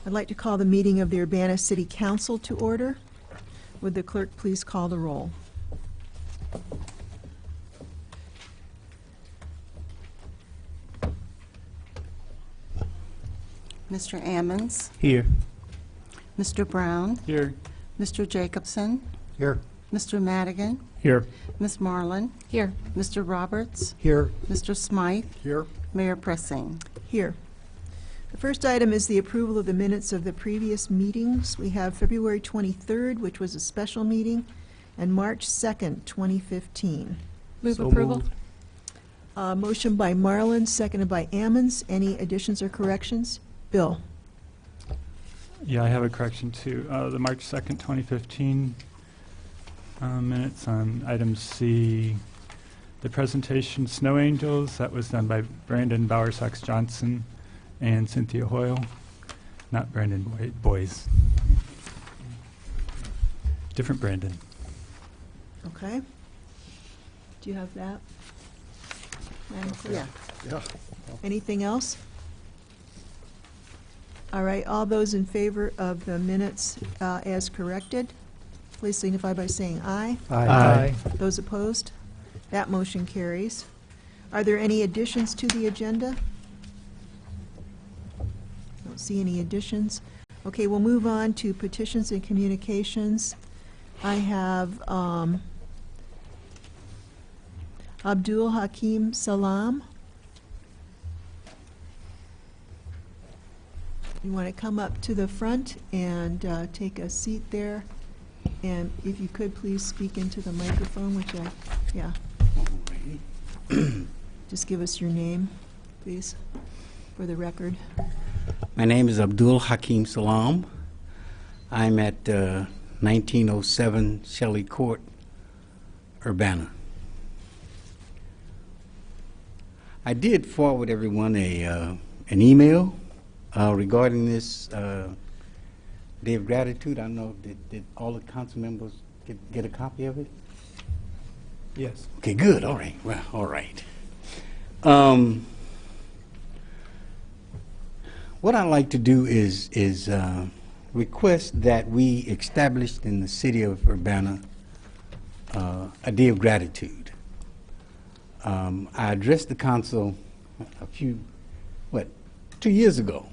I'd like to call the meeting of the Urbana City Council to order. Would the clerk please call the roll? Mr. Ammons, Here. Mr. Brown, Here. Mr. Jacobson, Here. Mr. Madigan, Here. Ms. Marlin, Here. Mr. Roberts, Here. Mr. Smythe, Here. Mayor Pressing. Here. The first item is the approval of the minutes of the previous meetings. We have February 23rd, which was a special meeting, and March 2nd, 2015. Move So approval. moved. Motion by Marlin, seconded by Ammons. Any additions or corrections? Bill? Yeah, I have a correction to the March 2nd, 2015 minutes on item C. The presentation Snow Angels, that was done by Brandon Bowersox-Johnson and Cynthia Hoyle, not Brandon Boys. Different Brandon. Okay. Do you have that? Madam Clerk? Yeah. Anything else? All right, all those in favor of the minutes as corrected, please signify by saying aye. Aye. Those opposed? That motion carries. Are there any additions to the agenda? Don't see any additions. Okay, we'll move on to petitions and communications. I have Abdul Hakim Salam. You want to come up to the front and take a seat there? And if you could, please speak into the microphone, which yeah. Just give us your name, please, for the record. My name is Abdul Hakim Salam. I'm at 1907 Shelley Court, Urbana. I did forward everyone an email regarding this Day of Gratitude. I don't know, did all the council members get a copy of it? Yes. Okay, good. All right. Well, all right. What I'd like to do is request that we establish in the city of Urbana a Day of Gratitude. I addressed the council a few, 2 years ago,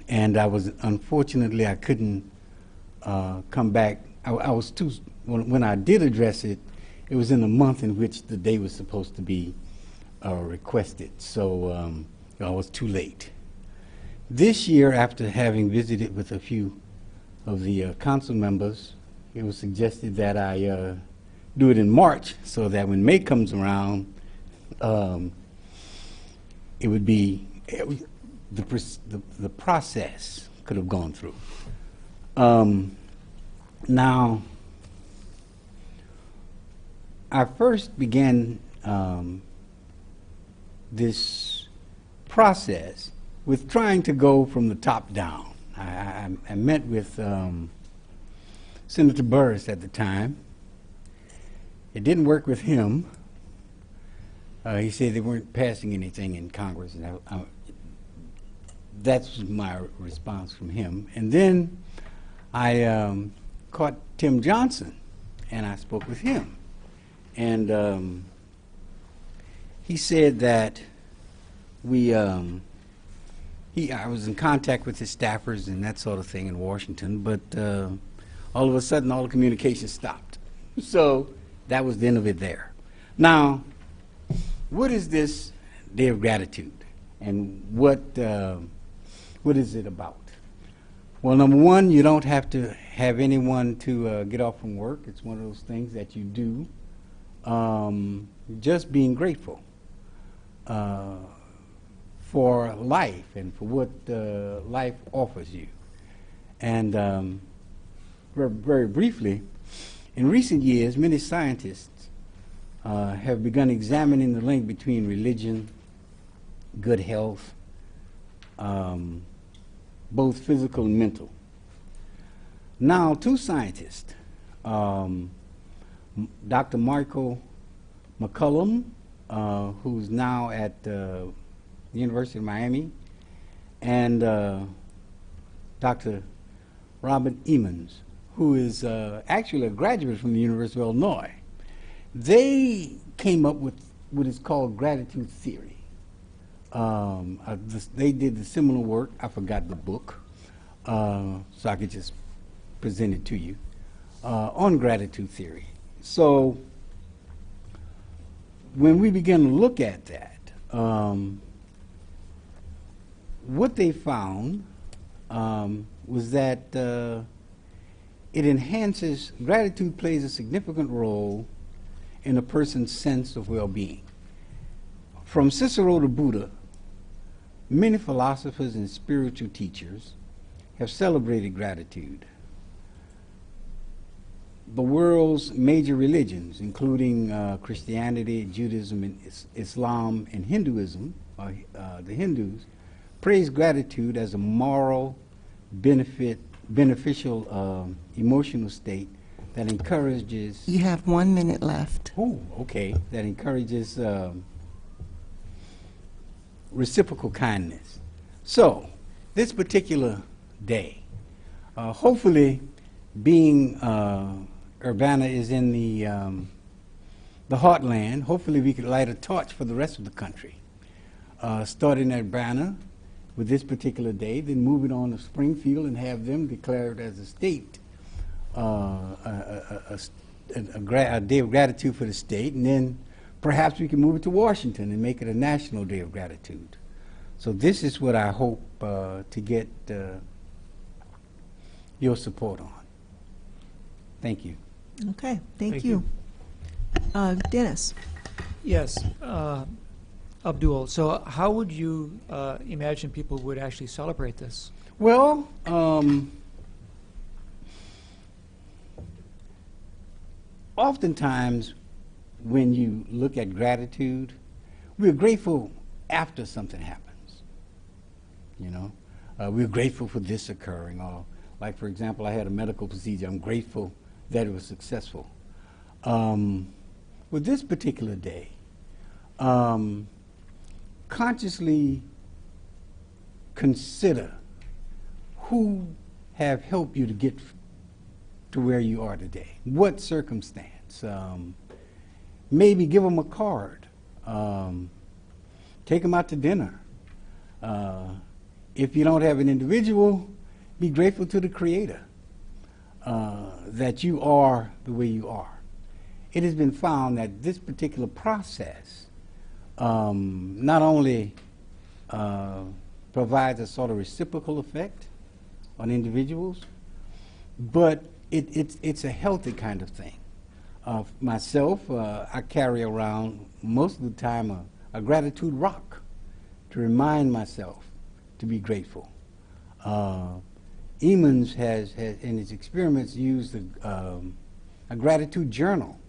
and unfortunately I couldn't come back. I was too, when I did address it, it was in the month in which the day was supposed to be requested, so I was too late. This year, after having visited with a few of the council members, it was suggested that I do it in March, so that when May comes around, it would be the process could have gone through. Now, I first began this process with trying to go from the top down. I met with Senator Burris at the time. It didn't work with him. He said they weren't passing anything in Congress, and that's my response from him. And then I caught Tim Johnson, and I spoke with him. And he said that I was in contact with his staffers and that sort of thing in Washington, but all of a sudden all the communication stopped. So that was the end of it there. Now, what is this Day of Gratitude, and what is it about? Well, number one, you don't have to have anyone to get off from work. It's one of those things that you do. Just being grateful for life and for what life offers you. And very briefly, in recent years, many scientists have begun examining the link between religion, good health, both physical and mental. Now, two scientists, Dr. Michael McCollum, who's now at the University of Miami, and Dr. Robert Emmons, who is actually a graduate from the University of Illinois. They came up with what is called gratitude theory. They did the similar work. I forgot the book, so I could just present it to you, on gratitude theory. So when we began to look at that, what they found was that it enhances, gratitude plays a significant role in a person's sense of well-being. From Cicero to Buddha, many philosophers and spiritual teachers have celebrated gratitude. The world's major religions, including Christianity, Judaism, and Islam, and Hinduism, the Hindus, praise gratitude as a moral, beneficial emotional state that encourages. You have 1 minute left. Oh, okay. That encourages reciprocal kindness. So, this particular day, hopefully, being Urbana is in the heartland, hopefully we could light a torch for the rest of the country. Starting at Urbana with this particular day, then moving on to Springfield and have them declared as a state, a day of gratitude for the state, and then perhaps we can move it to Washington and make it a national day of gratitude. So this is what I hope to get your support on. Thank you. Okay, thank you. Dennis? Yes, Abdul. So how would you imagine people would actually celebrate this? Well, oftentimes when you look at gratitude, we're grateful after something happens. You know, we're grateful for this occurring, or like, for example, I had a medical procedure. I'm grateful that it was successful. With this particular day, consciously consider who have helped you to get to where you are today. What circumstance? Maybe give them a card. Take them out to dinner. If you don't have an individual, be grateful to the Creator that you are the way you are. It has been found that this particular process not only provides a sort of reciprocal effect on individuals, but it's a healthy kind of thing. Myself, I carry around most of the time a gratitude rock to remind myself to be grateful. Emmons has in his experiments used a gratitude journal,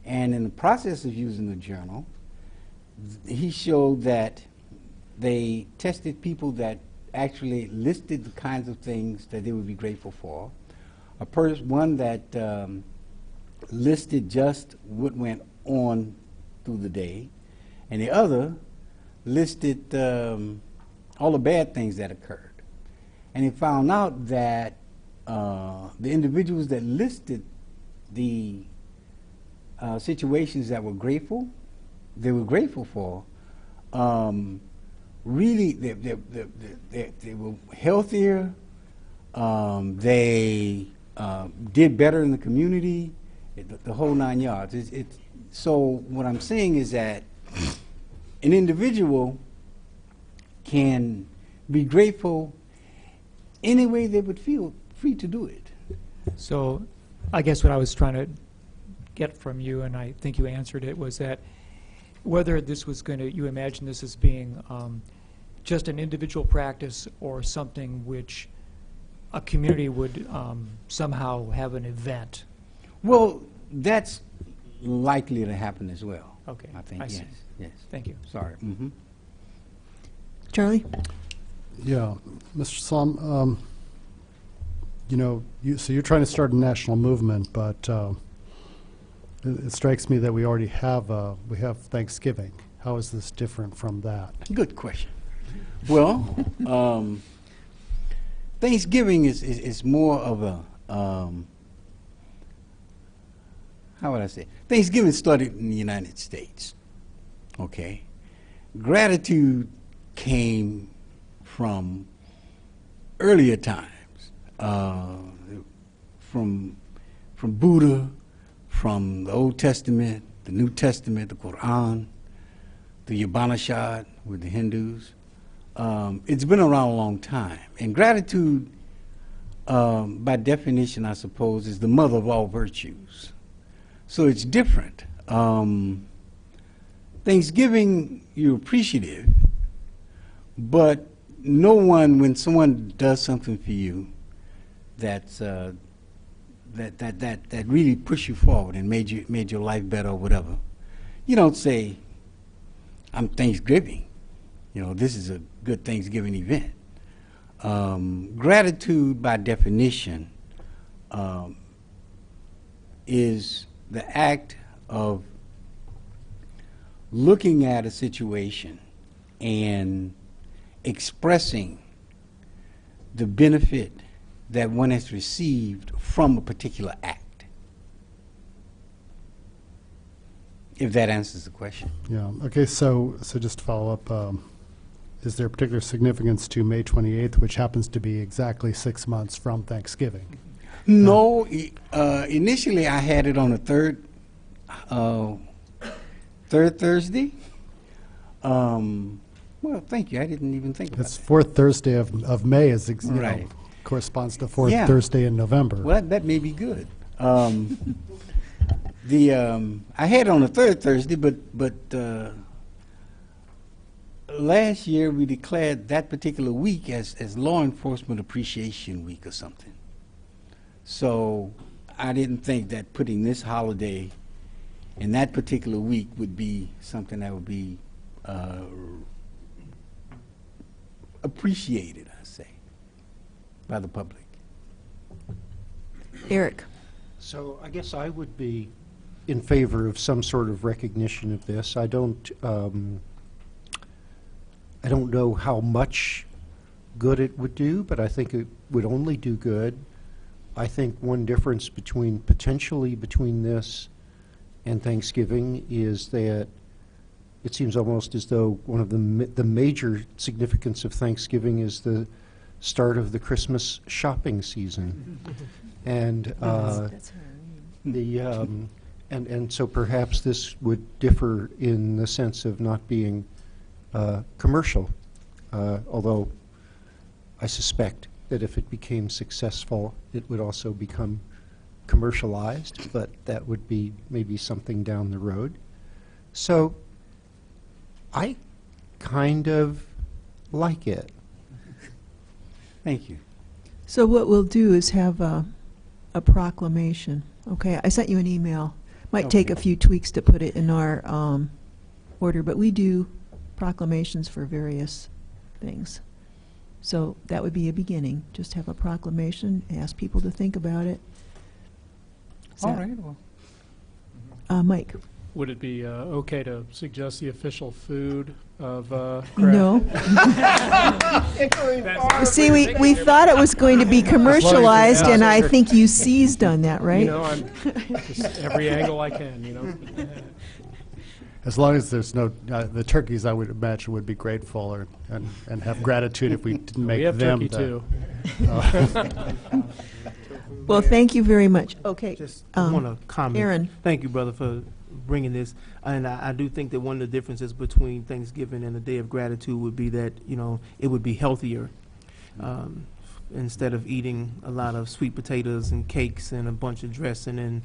and in the process of using the journal, he showed that they tested people that actually listed the kinds of things that they would be grateful for. One that listed just what went on through the day, and the other listed all the bad things that occurred. And he found out that the individuals that listed the situations that they were grateful for, really they were healthier, they did better in the community, the whole 9 yards. So what I'm saying is that an individual can be grateful any way they would feel free to do it. So I guess what I was trying to get from you, and I think you answered it, was that whether this was going to, you imagine this as being just an individual practice or something which a community would somehow have an event. Well, that's likely to happen as well. Okay, I think, I see. yes. Thank you. Sorry. Mm-hmm. Charlie? Yeah, Mr. Slum, you know, so you're trying to start a national movement, but it strikes me that we already have Thanksgiving. How is this different from that? Good question. Well, Thanksgiving is more of a, how would I say? Thanksgiving started in the United States, okay? Gratitude came from earlier times, from Buddha, from the Old Testament, the New Testament, the Quran, the Upanishad with the Hindus. It's been around a long time. And gratitude, by definition, I suppose, is the mother of all virtues. So it's different. Thanksgiving, you're appreciative, but no one, when someone does something for you that's, that really pushed you forward and made your life better or whatever, you don't say, I'm Thanksgiving. You know, this is a good Thanksgiving event. Gratitude, by definition, is the act of looking at a situation and expressing the benefit that one has received from a particular act. If that answers the question. Yeah, okay, so just to follow up, is there particular significance to May 28th, which happens to be exactly 6 months from Thanksgiving? No, initially I had it on the third Thursday. Well, thank you. I didn't even think about It's that. fourth Thursday of May is, you know, Right. corresponds to fourth Yeah. Thursday in November. Well, that may be good. I had it on the third Thursday, but last year we declared that particular week as Law Enforcement Appreciation Week or something. So I didn't think that putting this holiday in that particular week would be something that would be appreciated, I say, by the public. Eric? So I guess I would be in favor of some sort of recognition of this. I don't know how much good it would do, but I think it would only do good. I think one difference potentially between this and Thanksgiving is that it seems almost as though one of the major significance of Thanksgiving is the start of the Christmas shopping season. And and so perhaps this would differ in the sense of not being commercial, although I suspect that if it became successful, it would also become commercialized, but that would be maybe something down the road. So I kind of like it. Thank you. So what we'll do is have a proclamation, okay? I sent you an email. Might take a Okay. few tweaks to put it in our order, but we do proclamations for various things. So that would be a beginning. Just have a proclamation, ask people to think about it. Is All that- right. Well, Mike? Would it be okay to suggest the official food of No. See, we thought it was going to be commercialized, and I think you seized on that, right? You know, I'm just every angle I can, you know. As long as there's no, the turkeys, I would imagine, would be grateful and have gratitude if we didn't make We have them. turkey too. Well, thank you very much. Okay. Just want to comment. Aaron. Thank you, brother, for bringing this. And I do think that one of the differences between Thanksgiving and the Day of Gratitude would be that, you know, it would be healthier. Instead of eating a lot of sweet potatoes and cakes and a bunch of dressing and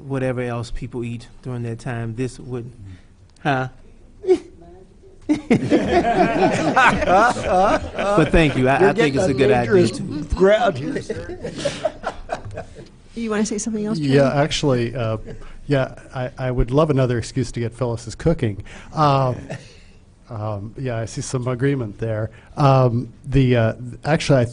whatever else people eat during that time, this would, huh? But thank you. I think it's a good idea too. You want to say something else, Yeah, Charlie? actually, I would love another excuse to get Phyllis's cooking. Yeah, I see some agreement there. Actually,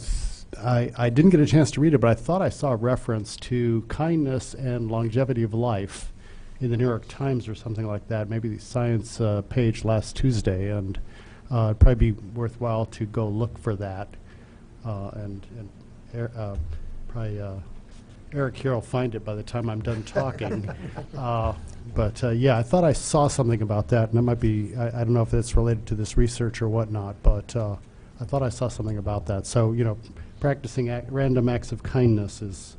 I didn't get a chance to read it, but I thought I saw a reference to kindness and longevity of life in the New York Times or something like that, maybe the science page last Tuesday, and it'd probably be worthwhile to go look for that. Probably Eric here will find it by the time I'm done talking. But yeah, I thought I saw something about that, and it might be, I don't know if it's related to this research or whatnot, but I thought I saw something about that. So, you know, practicing random acts of kindness is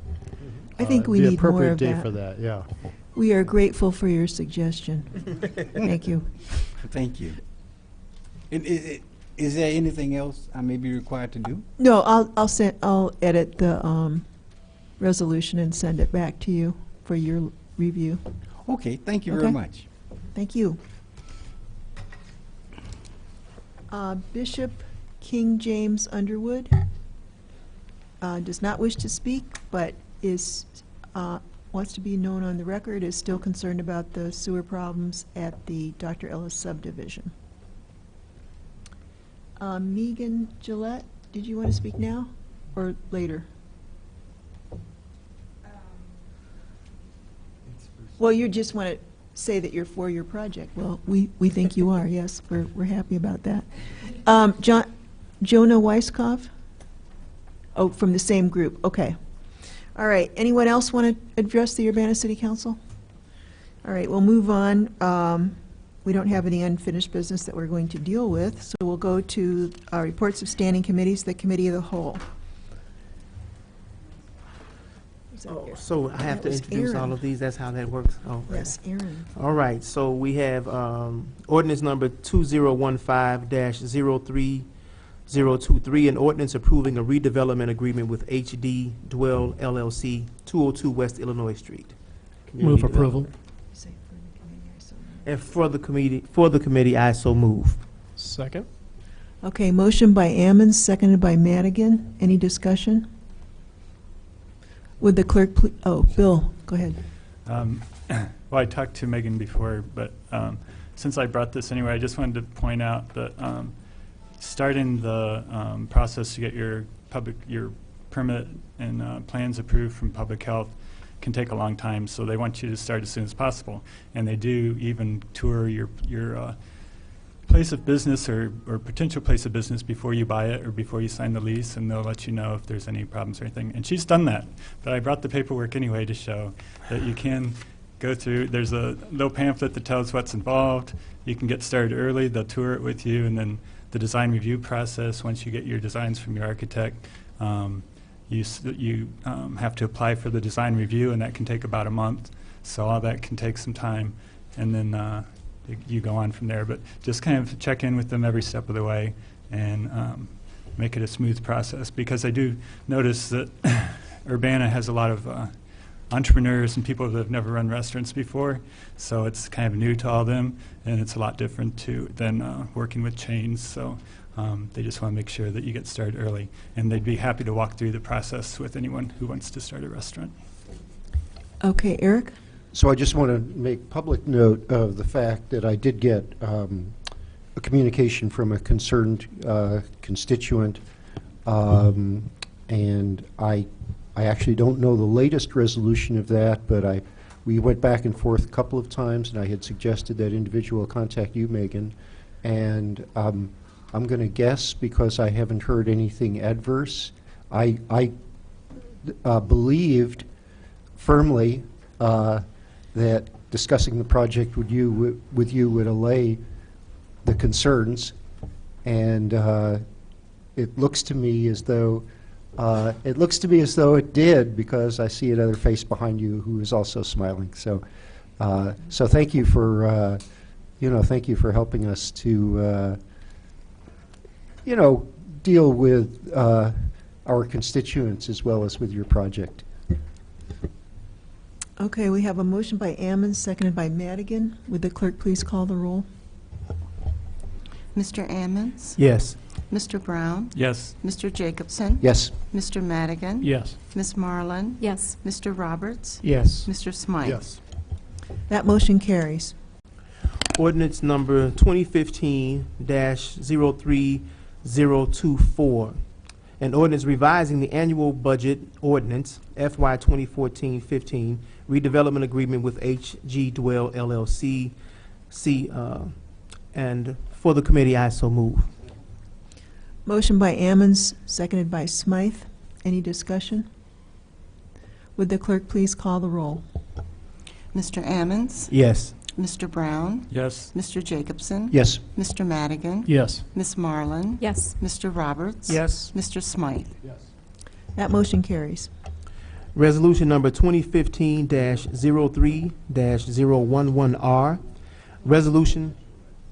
I think we the need more appropriate of day that. for that, yeah. We are grateful for your suggestion. Thank you. Thank you. And is there anything else I may be required to do? No, I'll edit the resolution and send it back to you for your review. Okay, thank you very Okay. much. Thank you. Bishop King James Underwood does not wish to speak, but is wants to be known on the record is still concerned about the sewer problems at the Dr. Ellis subdivision. Megan Gillette, did you want to speak now or later? Well, you just want to say that you're for your project. Well, we think you are, yes. We're happy about that. Jonah Weisskopf? Oh, from the same group, okay. All right, anyone else want to address the Urbana City Council? All right, we'll move on. We don't have any unfinished business that we're going to deal with, so we'll go to our reports of standing committees, the Committee of the Whole. Is that Aaron? So I have That to was introduce all Aaron. of these, that's how that works? Oh, okay. Yes, Aaron. All right, so we have ordinance number 2015-03023, an ordinance approving a redevelopment agreement with HD Dwell LLC, 202 West Illinois Street. Move Community approval. Development. Say for the committee, I so moved. And for the committee, I so move. Second. Okay, motion by Ammons, seconded by Madigan. Any discussion? Would the clerk please, oh, Bill, go ahead. Well, I talked to Megan before, but since I brought this anyway, I just wanted to point out that starting the process to get your permit and plans approved from Public Health can take a long time, so they want you to start as soon as possible. And they do even tour your place of business or potential place of business before you buy it or before you sign the lease, and they'll let you know if there's any problems or anything. And she's done that, but I brought the paperwork anyway to show that you can go through. There's a little pamphlet that tells what's involved. You can get started early. They'll tour it with you, and then the design review process, once you get your designs from your architect, you have to apply for the design review, and that can take about a month. So all that can take some time, and then you go on from there. But just kind of check in with them every step of the way and make it a smooth process, because I do notice that Urbana has a lot of entrepreneurs and people that have never run restaurants before, so it's kind of new to all of them, and it's a lot different than working with chains. So they just want to make sure that you get started early, and they'd be happy to walk through the process with anyone who wants to start a restaurant. Okay, Eric? So I just want to make public note of the fact that I did get a communication from a concerned constituent, and I actually don't know the latest resolution of that, but we went back and forth a couple of times, and I had suggested that individual contact you, Megan, and I'm going to guess, because I haven't heard anything adverse. I believed firmly that discussing the project with you would allay the concerns, and it looks to me as though it did, because I see another face behind you who is also smiling. So, so thank you for thank you for helping us to deal with our constituents as well as with your project. Okay, we have a motion by Ammons, seconded by Madigan. Would the clerk please call the roll? Mr. Ammons? Yes. Mr. Brown? Yes. Mr. Jacobson? Yes. Mr. Madigan? Yes. Ms. Marlin? Yes. Mr. Roberts? Yes. Mr. Smythe? Yes. That motion carries. Ordinance number 2015-03024, an ordinance revising the annual budget ordinance FY 2014-15 redevelopment agreement with HG Dwell LLC. And for the committee, I so move. Motion by Ammons, seconded by Smythe. Any discussion? Would the clerk please call the roll? Mr. Ammons, Yes. Mr. Brown, Yes. Mr. Jacobson, Yes. Mr. Madigan, Yes. Miss Marlin, Yes. Mr. Roberts, Yes. Mr. Smythe. That motion carries. Resolution number 2015-03-011R, resolution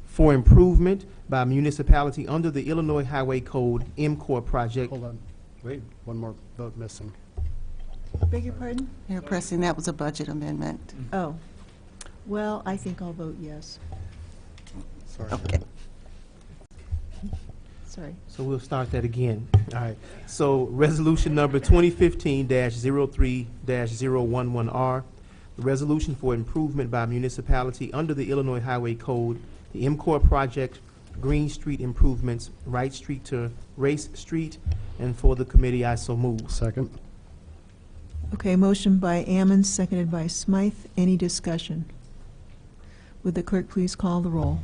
for improvement by municipality under the Illinois Highway Code MCOR project. Hold on. Wait, one more vote missing. Beg your pardon? Mayor Pressing, that was a budget amendment. Oh. Well, I think I'll vote yes. Sorry. Okay. Sorry. So we'll start that again. All right. So resolution number 2015-03-011R, the resolution for improvement by municipality under the Illinois Highway Code, the MCOR project, Green Street improvements, Wright Street to Race Street, and for the committee, I so move. Second. Okay, motion by Ammons, seconded by Smythe. Any discussion? Would the clerk please call the roll?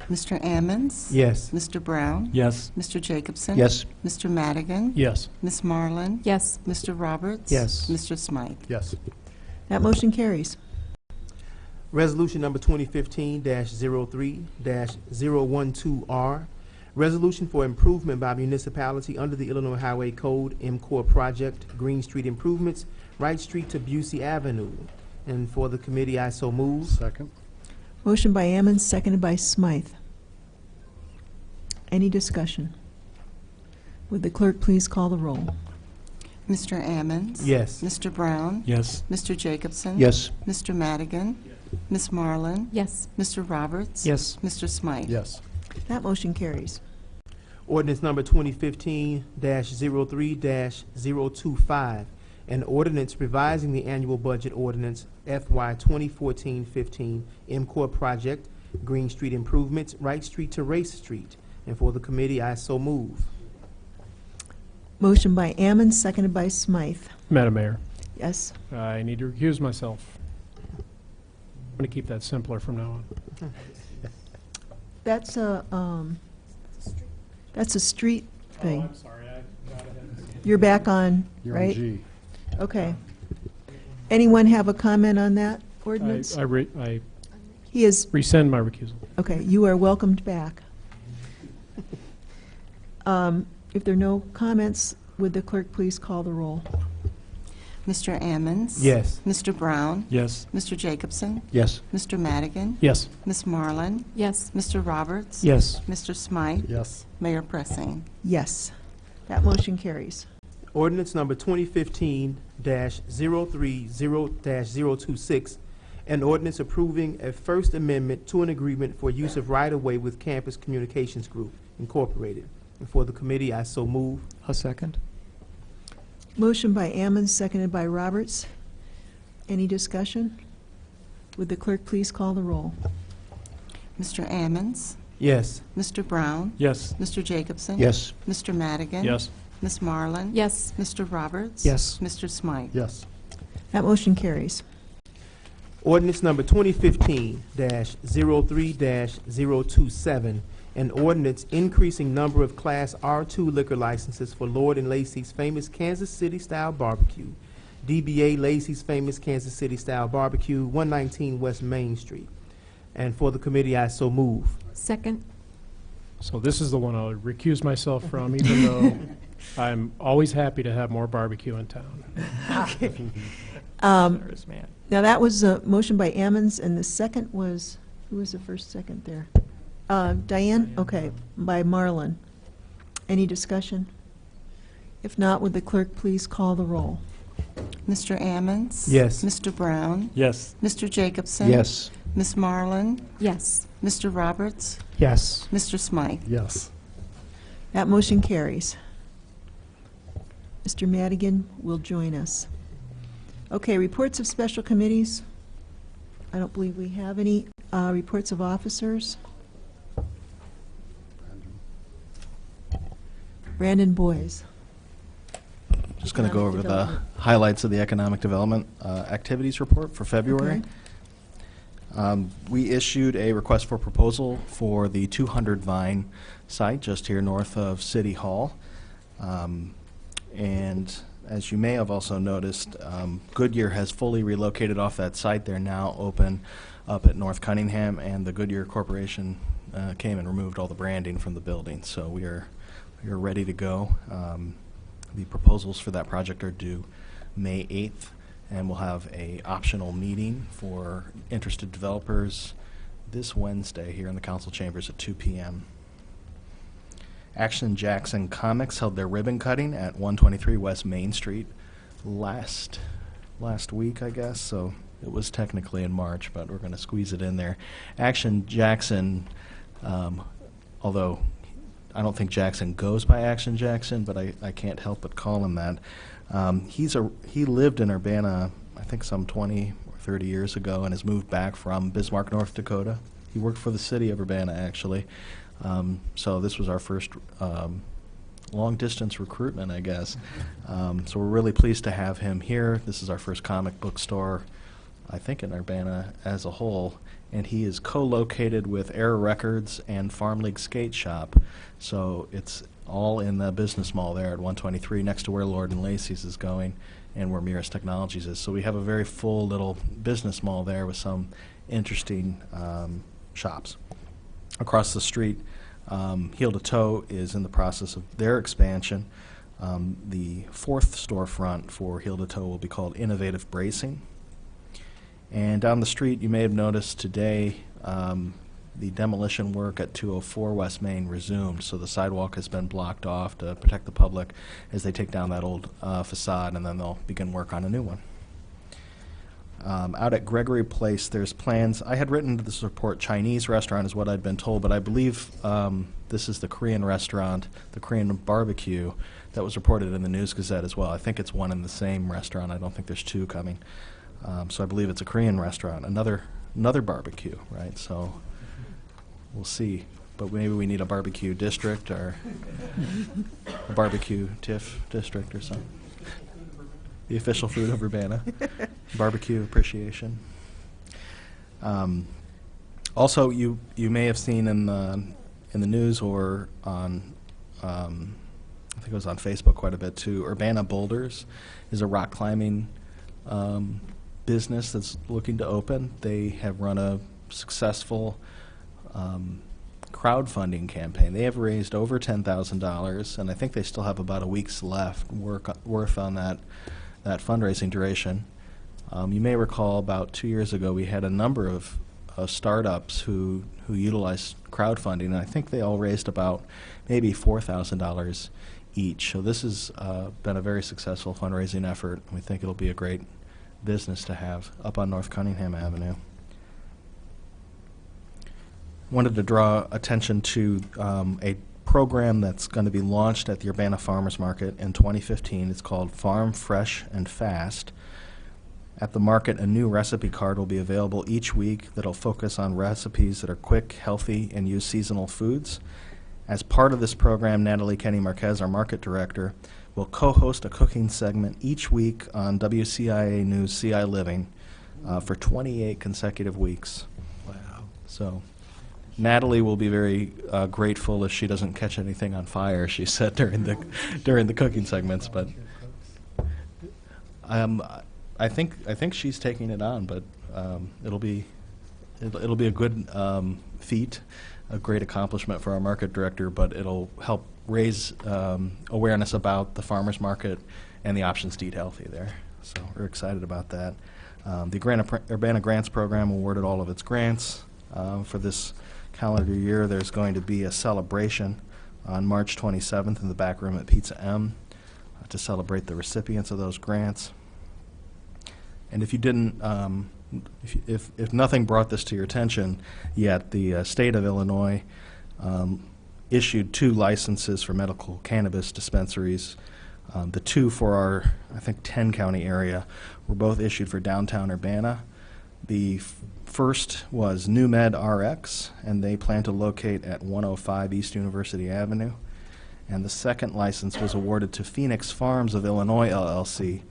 Mr. Ammons? Yes. Mr. Brown? Yes. Mr. Jacobson? Yes. Mr. Madigan? Yes. Miss Marlin? Yes. Mr. Roberts? Yes. Mr. Smythe? Yes. That motion carries. Resolution number 2015-03-012R, resolution for improvement by municipality under the Illinois Highway Code, MCOR project, Green Street improvements, Wright Street to Busey Avenue. And for the committee, I so move. Second. Motion by Ammons, seconded by Smythe. Any discussion? Would the clerk please call the roll? Mr. Ammons? Yes. Mr. Brown? Yes. Mr. Jacobson? Yes. Mr. Madigan? Miss Marlin? Yes. Mr. Roberts? Yes. Mr. Smythe? Yes. That motion carries. Ordinance number 2015-03-025, an ordinance revising the annual budget ordinance FY 2014-15 MCOR project, Green Street improvements, Wright Street to Race Street. And for the committee, I so move. Motion by Ammons, seconded by Smythe. Madam Mayor, Yes. I need to recuse myself. I'm going to keep that simpler from now on. That's a street thing. sorry. I got ahead. You're back on, You're on right? G. Okay. Anyone have a comment on that ordinance? I He is, rescind my recusal. okay, you are welcomed back. If there are no comments, would the clerk please call the roll? Mr. Ammons? Yes. Mr. Brown? Yes. Mr. Jacobson? Yes. Mr. Madigan? Yes. Miss Marlin? Yes. Mr. Roberts? Yes. Mr. Smythe? Yes. Mayor Pressing? Yes. That motion carries. Ordinance number 2015-030-026, an ordinance approving a First Amendment to an agreement for use of right-of-way with Campus Communications Group, Incorporated. And for the committee, I so move. A second. Motion by Ammons, seconded by Roberts. Any discussion? Would the clerk please call the roll? Mr. Ammons? Yes. Mr. Brown? Yes. Mr. Jacobson? Yes. Mr. Madigan? Yes. Miss Marlin? Yes. Mr. Roberts? Yes. Mr. Smythe? Yes. That motion carries. Ordinance number 2015-03-027, an ordinance increasing number of Class R2 liquor licenses for Lord and Lacey's Famous Kansas City Style Barbecue, DBA Lacey's Famous Kansas City Style Barbecue, 119 West Main Street. And for the committee, I so move. Second. So this is the one I'll recuse myself from, even though I'm always happy to have more barbecue in town. Generous man. Now, that was a motion by Ammons, and the second was, who was the first second there? Diane? Okay, by Marlin. Any discussion? If not, would the clerk please call the roll? Mr. Ammons? Yes. Mr. Brown? Yes. Mr. Jacobson? Yes. Miss Marlin? Yes. Mr. Roberts? Yes. Mr. Smythe? Yes. That motion carries. Mr. Madigan will join us. Okay, reports of special committees. I don't believe we have any. Reports of officers. Brandon Boyes. Just going to go over Economic the development. highlights of the Economic Development Activities Report for February. We issued a request for proposal for the 200 Vine site just here north of City Hall. And as you may have also noticed, Goodyear has fully relocated off that site. They're now open up at North Cunningham, and the Goodyear Corporation came and removed all the branding from the building. So we are ready to go. The proposals for that project are due May 8th, and we'll have a optional meeting for interested developers this Wednesday here in the council chambers at 2 p.m. Action Jackson Comics held their ribbon cutting at 123 West Main Street last week, I guess. So it was technically in March, but we're going to squeeze it in there. Action Jackson, although I don't think Jackson goes by Action Jackson, but I can't help but call him that. He lived in Urbana, I think some 20 or 30 years ago, and has moved back from Bismarck, North Dakota. He worked for the city of Urbana, actually. So this was our first long-distance recruitment, I guess. So we're really pleased to have him here. This is our first comic book store, I think, in Urbana as a whole. And he is co-located with Era Records and Farm League Skate Shop. So it's all in the business mall there at 123, next to where Lord & Lacey's is going and where Miras Technologies is. So we have a very full little business mall there with some interesting shops. Across the street, Heel to Toe is in the process of their expansion. The fourth storefront for Heel to Toe will be called Innovative Bracing. And down the street, you may have noticed today, the demolition work at 204 West Main resumed, so the sidewalk has been blocked off to protect the public as they take down that old facade, and then they'll begin work on a new one. Out at Gregory Place, there's plans. I had written to this report, Chinese restaurant is what I'd been told, but I believe this is the Korean restaurant, the Korean barbecue, that was reported in the News Gazette as well. I think it's one and the same restaurant. I don't think there's two coming. So I believe it's a Korean restaurant, another barbecue, right? So we'll see. But maybe we need a barbecue district or a barbecue TIF district or something. The official food of Urbana. Barbecue appreciation. Also, you may have seen in the news or on I think it was on Facebook quite a bit too. Urbana Boulders is a rock climbing business that's looking to open. They have run a successful crowdfunding campaign. They have raised over $10,000, and I think they still have about a week's worth on that fundraising duration. You may recall about 2 years ago we had a number of startups who utilized crowdfunding, and I think they all raised about maybe $4,000 each. So this has been a very successful fundraising effort. We think it'll be a great business to have up on North Cunningham Avenue. Wanted to draw attention to a program that's going to be launched at the Urbana Farmers Market in 2015. It's called Farm Fresh and Fast. At the market, a new recipe card will be available each week that'll focus on recipes that are quick, healthy, and use seasonal foods. As part of this program, Natalie Kenny Marquez, our market director, will co-host a cooking segment each week on WCIA News CI Living for 28 consecutive weeks. Wow. So Natalie will be very grateful if she doesn't catch anything on fire, she said during the cooking segments. But I think she's taking it on, but it'll be a good feat, a great accomplishment for our market director. But it'll help raise awareness about the farmers market and the options to eat healthy there. So we're excited about that. The Urbana Grants Program awarded all of its grants for this calendar year. There's going to be a celebration on March 27th in the back room at Pizza M to celebrate the recipients of those grants. And if you didn't, if nothing brought this to your attention yet, the state of Illinois issued 2 licenses for medical cannabis dispensaries. The 2 for our, I think, 10-county area were both issued for downtown Urbana. The first was NewMed RX, and they plan to locate at 105 East University Avenue. And the second license was awarded to Phoenix Farms of Illinois, LLC,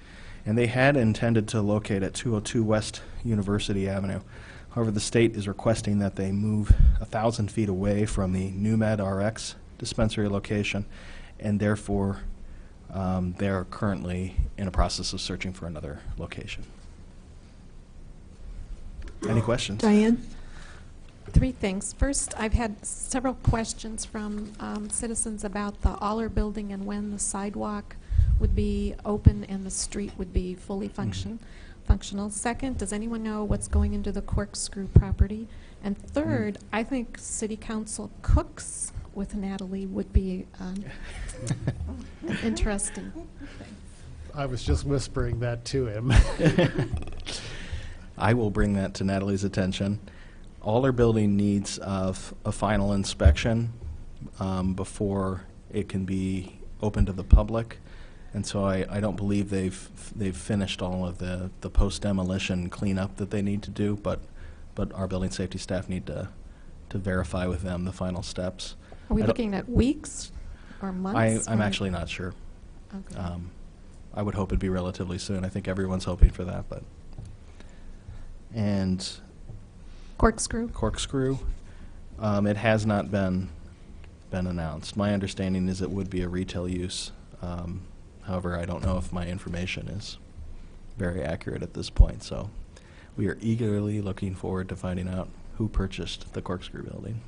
and they had intended to locate at 202 West University Avenue. However, the state is requesting that they move 1,000 feet away from the NewMed RX dispensary location, and therefore they are currently in a process of searching for another location. Any questions? Diane? Three things. First, I've had several questions from citizens about the Aller building and when the sidewalk would be open and the street would be fully functional. Second, does anyone know what's going into the Corkscrew property? And third, I think City Council cooks with Natalie would be an interesting thing. I was just whispering that to him. I will bring that to Natalie's attention. All our building needs a final inspection before it can be open to the public, and so I don't believe they've finished all of the post-demolition cleanup that they need to do, but our building safety staff need to verify with them the final steps. Are we I don't- looking at weeks or months? I'm or- actually not sure. Okay. I would hope it'd be relatively soon. I think everyone's hoping for that, but. And Corkscrew? Corkscrew, it has not been announced. My understanding is it would be a retail use. However, I don't know if my information is very accurate at this point, so we are eagerly looking forward to finding out who purchased the Corkscrew building.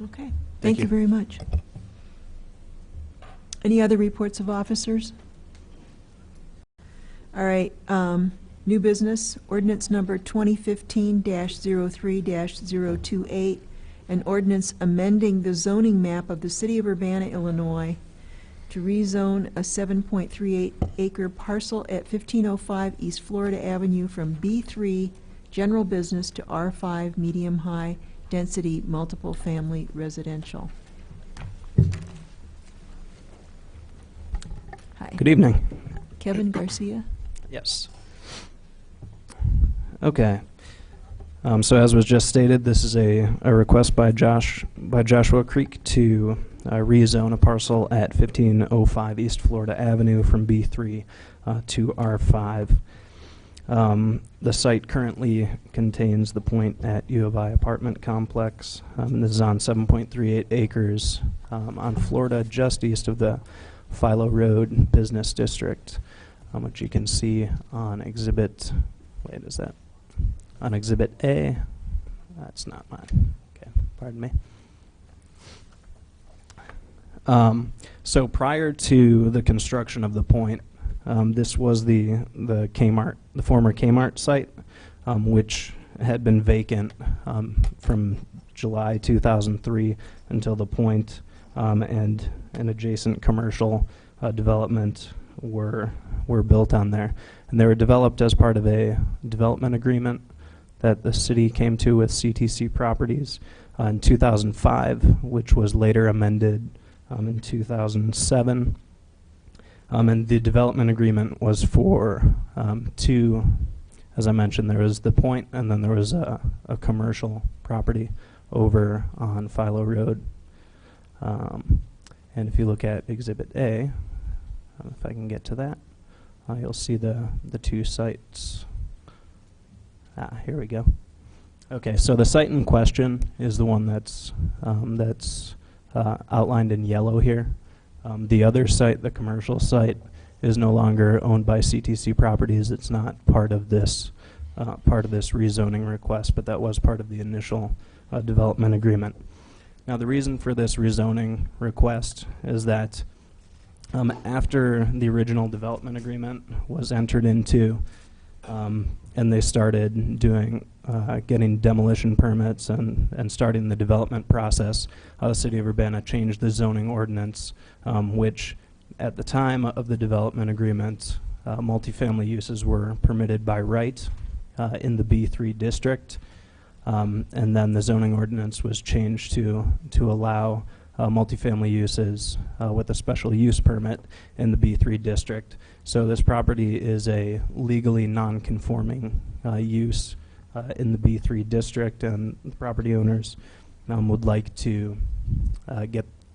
Okay. Thank you you. very much. Any other reports of officers? All right. New business, ordinance number 2015-03-028, an ordinance amending the zoning map of the city of Urbana, Illinois to rezone a 7.38-acre parcel at 1505 East Florida Avenue from B3 general business to R5 medium-high density multiple family residential. Hi. Good evening. Kevin Garcia? Yes. Okay. So as was just stated, this is a request by Joshua Creek to rezone a parcel at 1505 East Florida Avenue from B3 to R5. The site currently contains the Point at U of I apartment complex. This is on 7.38 acres on Florida, just east of the Philo Road Business District, which you can see on Exhibit, on Exhibit A. That's not mine. Okay, pardon me. So prior to the construction of the Point, this was the Kmart, the former Kmart site, which had been vacant from July 2003 until the Point and an adjacent commercial development were built on there. And they were developed as part of a development agreement that the city came to with CTC Properties in 2005, which was later amended in 2007. And the development agreement was for two, as I mentioned, there was the Point, and then there was a commercial property over on Philo Road. And if you look at Exhibit A, if I can get to that, you'll see the two sites. Here we go. Okay, so the site in question is the one that's outlined in yellow here. The other site, the commercial site, is no longer owned by CTC Properties. It's not part of this rezoning request, but that was part of the initial development agreement. Now, the reason for this rezoning request is that after the original development agreement was entered into, and they started getting demolition permits and starting the development process, the city of Urbana changed the zoning ordinance, which at the time of the development agreement, multifamily uses were permitted by right in the B3 district, and then the zoning ordinance was changed to allow multifamily uses with a special use permit in the B3 district. So this property is a legally non-conforming use in the B3 district, and the property owners would like to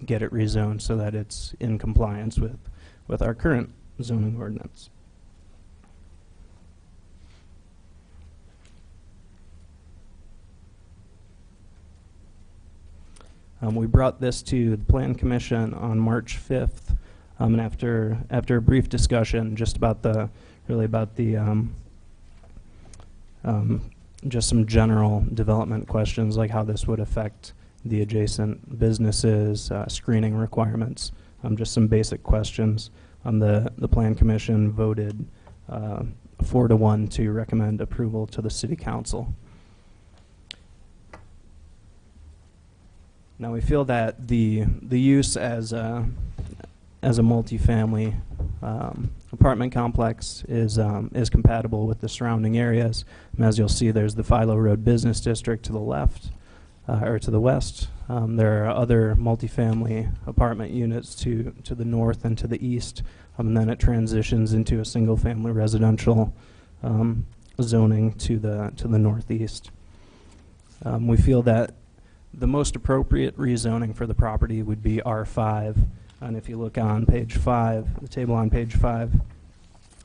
get it rezoned so that it's in compliance with our current zoning ordinance. We brought this to the Plan Commission on March 5th, and after a brief discussion just about the just some general development questions like how this would affect the adjacent businesses, screening requirements, just some basic questions. The Plan Commission voted 4-1 to recommend approval to the City Council. Now we feel that the use as a multifamily apartment complex is compatible with the surrounding areas. And as you'll see, there's the Philo Road Business District to the left, or to the west. There are other multifamily apartment units to the north and to the east, and then it transitions into a single-family residential zoning to the northeast. We feel that the most appropriate rezoning for the property would be R5. And if you look on page 5, the table on page 5,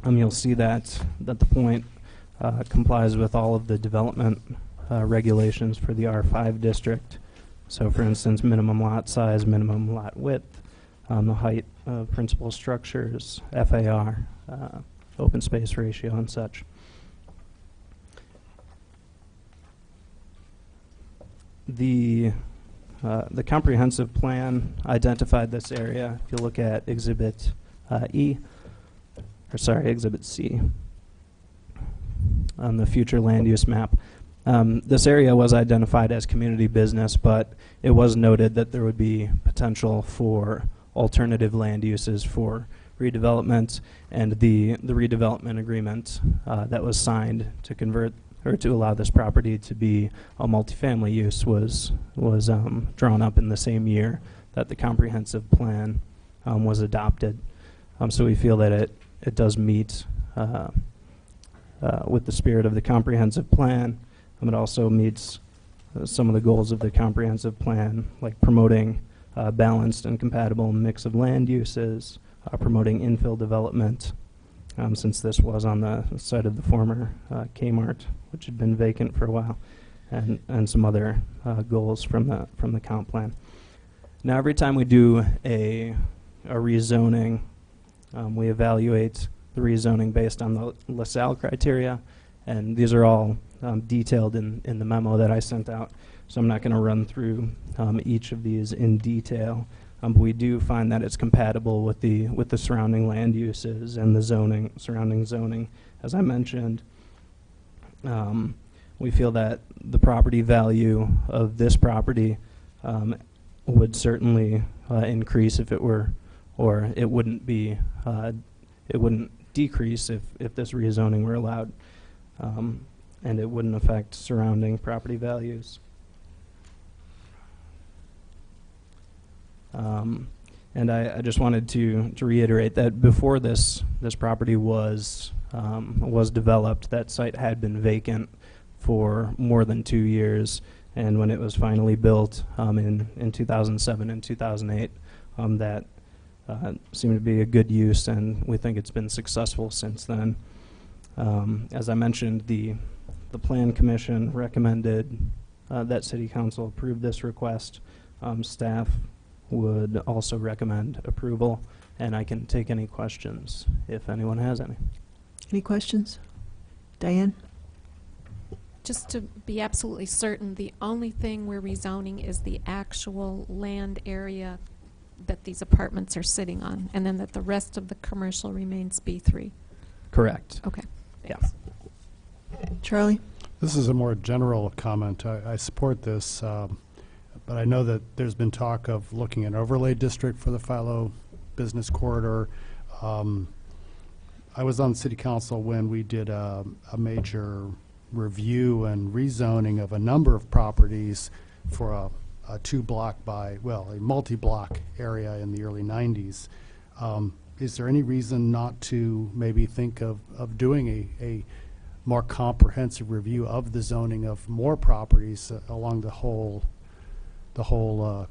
you'll see that the point complies with all of the development regulations for the R5 district. So for instance, minimum lot size, minimum lot width, the height of principal structures, FAR, open space ratio, and such. The comprehensive plan identified this area. If you look at Exhibit Exhibit C on the future land use map. This area was identified as community business, but it was noted that there would be potential for alternative land uses for redevelopment, and the redevelopment agreement that was signed to convert or to allow this property to be a multifamily use was drawn up in the same year that the comprehensive plan was adopted. So we feel that it does meet with the spirit of the comprehensive plan. It also meets some of the goals of the comprehensive plan, like promoting a balanced and compatible mix of land uses, promoting infill development, since this was on the site of the former Kmart, which had been vacant for a while, and some other goals from the comp plan. Now, every time we do a rezoning, we evaluate the rezoning based on the LaSalle criteria, and these are all detailed in the memo that I sent out. So I'm not going to run through each of these in detail. But we do find that it's compatible with the surrounding land uses and the surrounding zoning. As I mentioned, we feel that the property value of this property would certainly increase if it were, or it wouldn't be, it wouldn't decrease if this rezoning were allowed, and it wouldn't affect surrounding property values. And I just wanted to reiterate that before this property was developed, that site had been vacant for more than 2 years, and when it was finally built in 2007 and 2008, that seemed to be a good use, and we think it's been successful since then. As I mentioned, the Plan Commission recommended that City Council approve this request. Staff would also recommend approval, and I can take any questions if anyone has any. Any questions? Diane? Just to be absolutely certain, the only thing we're rezoning is the actual land area that these apartments are sitting on, and then that the rest of the commercial remains B3. Correct. Okay. Yeah. Charlie? This is a more general comment. I support this, but I know that there's been talk of looking at overlay district for the Philo business corridor. I was on City Council when we did a major review and rezoning of a number of properties for a a multi-block area in the early 90s. Is there any reason not to maybe think of doing a more comprehensive review of the zoning of more properties along the whole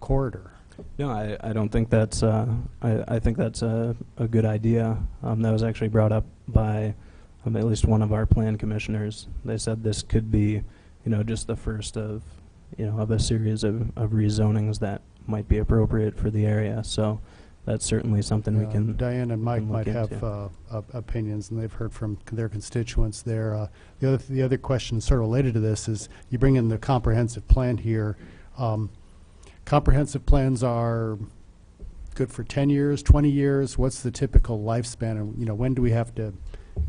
corridor? No, I don't think that's, I think that's a good idea. That was actually brought up by at least one of our plan commissioners. They said this could be, just the first of, of a series of rezonings that might be appropriate for the area. So that's certainly something we can. Diane and Mike can look might have into. opinions, and they've heard from their constituents there. The other question sort of related to this is you bring in the comprehensive plan here. Comprehensive plans are good for 10 years, 20 years. What's the typical lifespan? And, when do we have to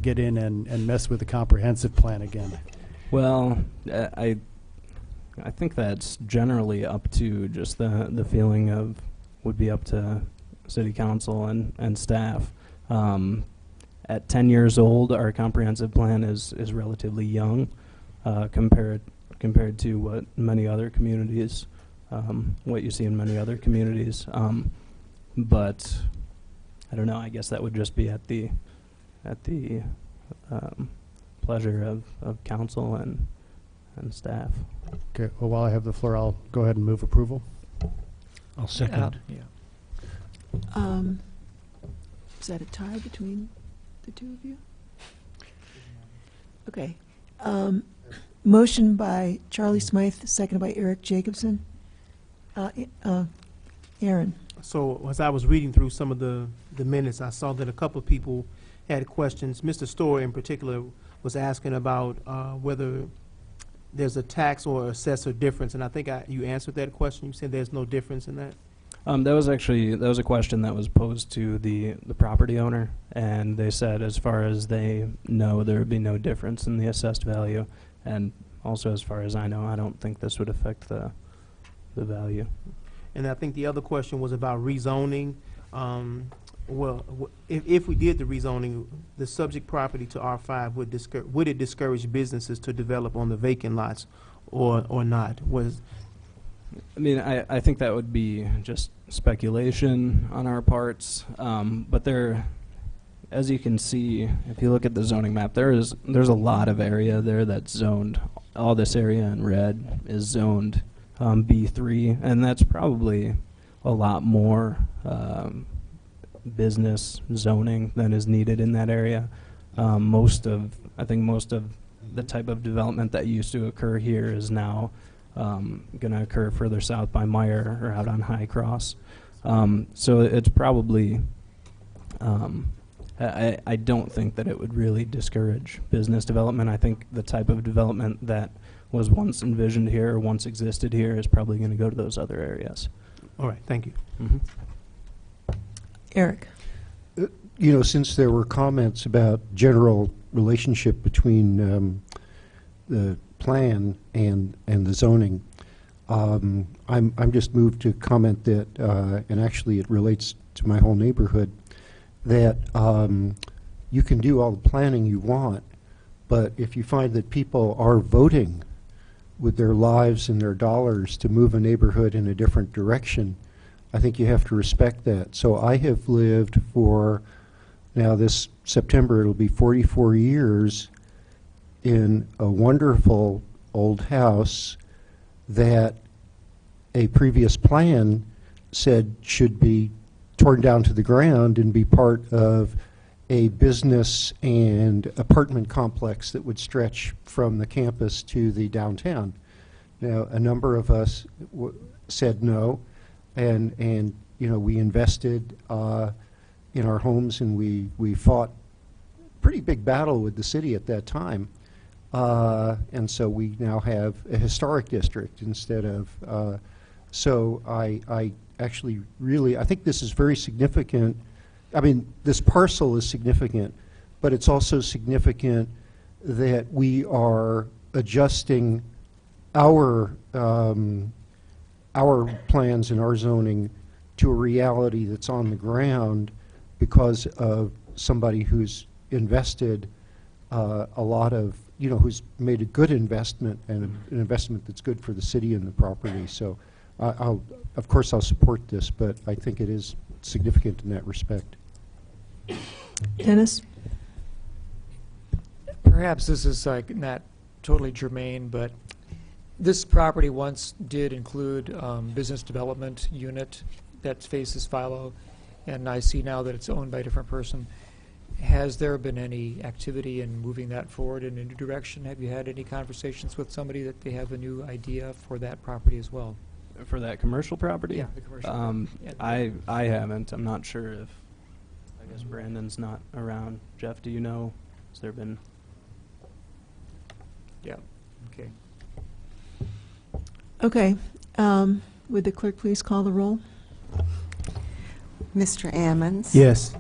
get in and mess with the comprehensive plan again? Well, I think that's generally up to just the feeling of, would be up to city council and staff. At 10 years old, our comprehensive plan is relatively young compared to what many other communities, what you see in many other communities. But I don't know. I guess that would just be at the pleasure of council and staff. Okay. Well, while I have the floor, I'll go ahead and move approval. I'll second. Yeah. Is that a tie between the two of you? Okay. Motion by Charlie Smythe, seconded by Eric Jacobson. Aaron. So as I was reading through some of the minutes, I saw that a couple of people had questions. Mr. Storr in particular was asking about whether there's a tax or assessor difference, and I think you answered that question. You said there's no difference in that? That was a question that was posed to the property owner, and they said as far as they know, there would be no difference in the assessed value, and also as far as I know, I don't think this would affect the value. And I think the other question was about rezoning. If we did the rezoning, the subject property to R5 would it discourage businesses to develop on the vacant lots, or not? I mean, I think that would be just speculation on our parts, but there, as you can see, if you look at the zoning map, there's a lot of area there that's zoned. All this area in red is zoned B3, and that's probably a lot more business zoning than is needed in that area. I think most of the type of development that used to occur here is now going to occur further south by Meyer or out on High Cross. So it's probably, I don't think that it would really discourage business development. I think the type of development that was once envisioned here or once existed here is probably going to go to those other areas. All right, thank you. Mm-hmm. Eric. Since there were comments about general relationship between the plan and the zoning, I'm just moved to comment that, and actually it relates to my whole neighborhood, that you can do all the planning you want, but if you find that people are voting with their lives and their dollars to move a neighborhood in a different direction, I think you have to respect that. So I have lived for, now this September it'll be 44 years in a wonderful old house that a previous plan said should be torn down to the ground and be part of a business and apartment complex that would stretch from the campus to the downtown. Now, a number of us said no, and we invested in our homes, and we fought a pretty big battle with the city at that time. And so we now have a historic district instead of, so I actually really, I think this is very significant. I mean, this parcel is significant, but it's also significant that we are adjusting our plans and our zoning to a reality that's on the ground because of somebody who's invested a lot of, who's made a good investment and an investment that's good for the city and the property. So of course I'll support this, but I think it is significant in that respect. Dennis? Perhaps this is not totally germane, but this property once did include business development unit that faces Philo, and I see now that it's owned by a different person. Has there been any activity in moving that forward in a new direction? Have you had any conversations with somebody that they have a new idea for that property as well? For that commercial property? Yeah, the commercial. Yeah. I haven't. I'm not sure if, I guess Brandon's not around. Jeff, do you know? Has there been? Yeah, okay. Okay. Would the clerk please call the roll? Mr. Ammons? Yes.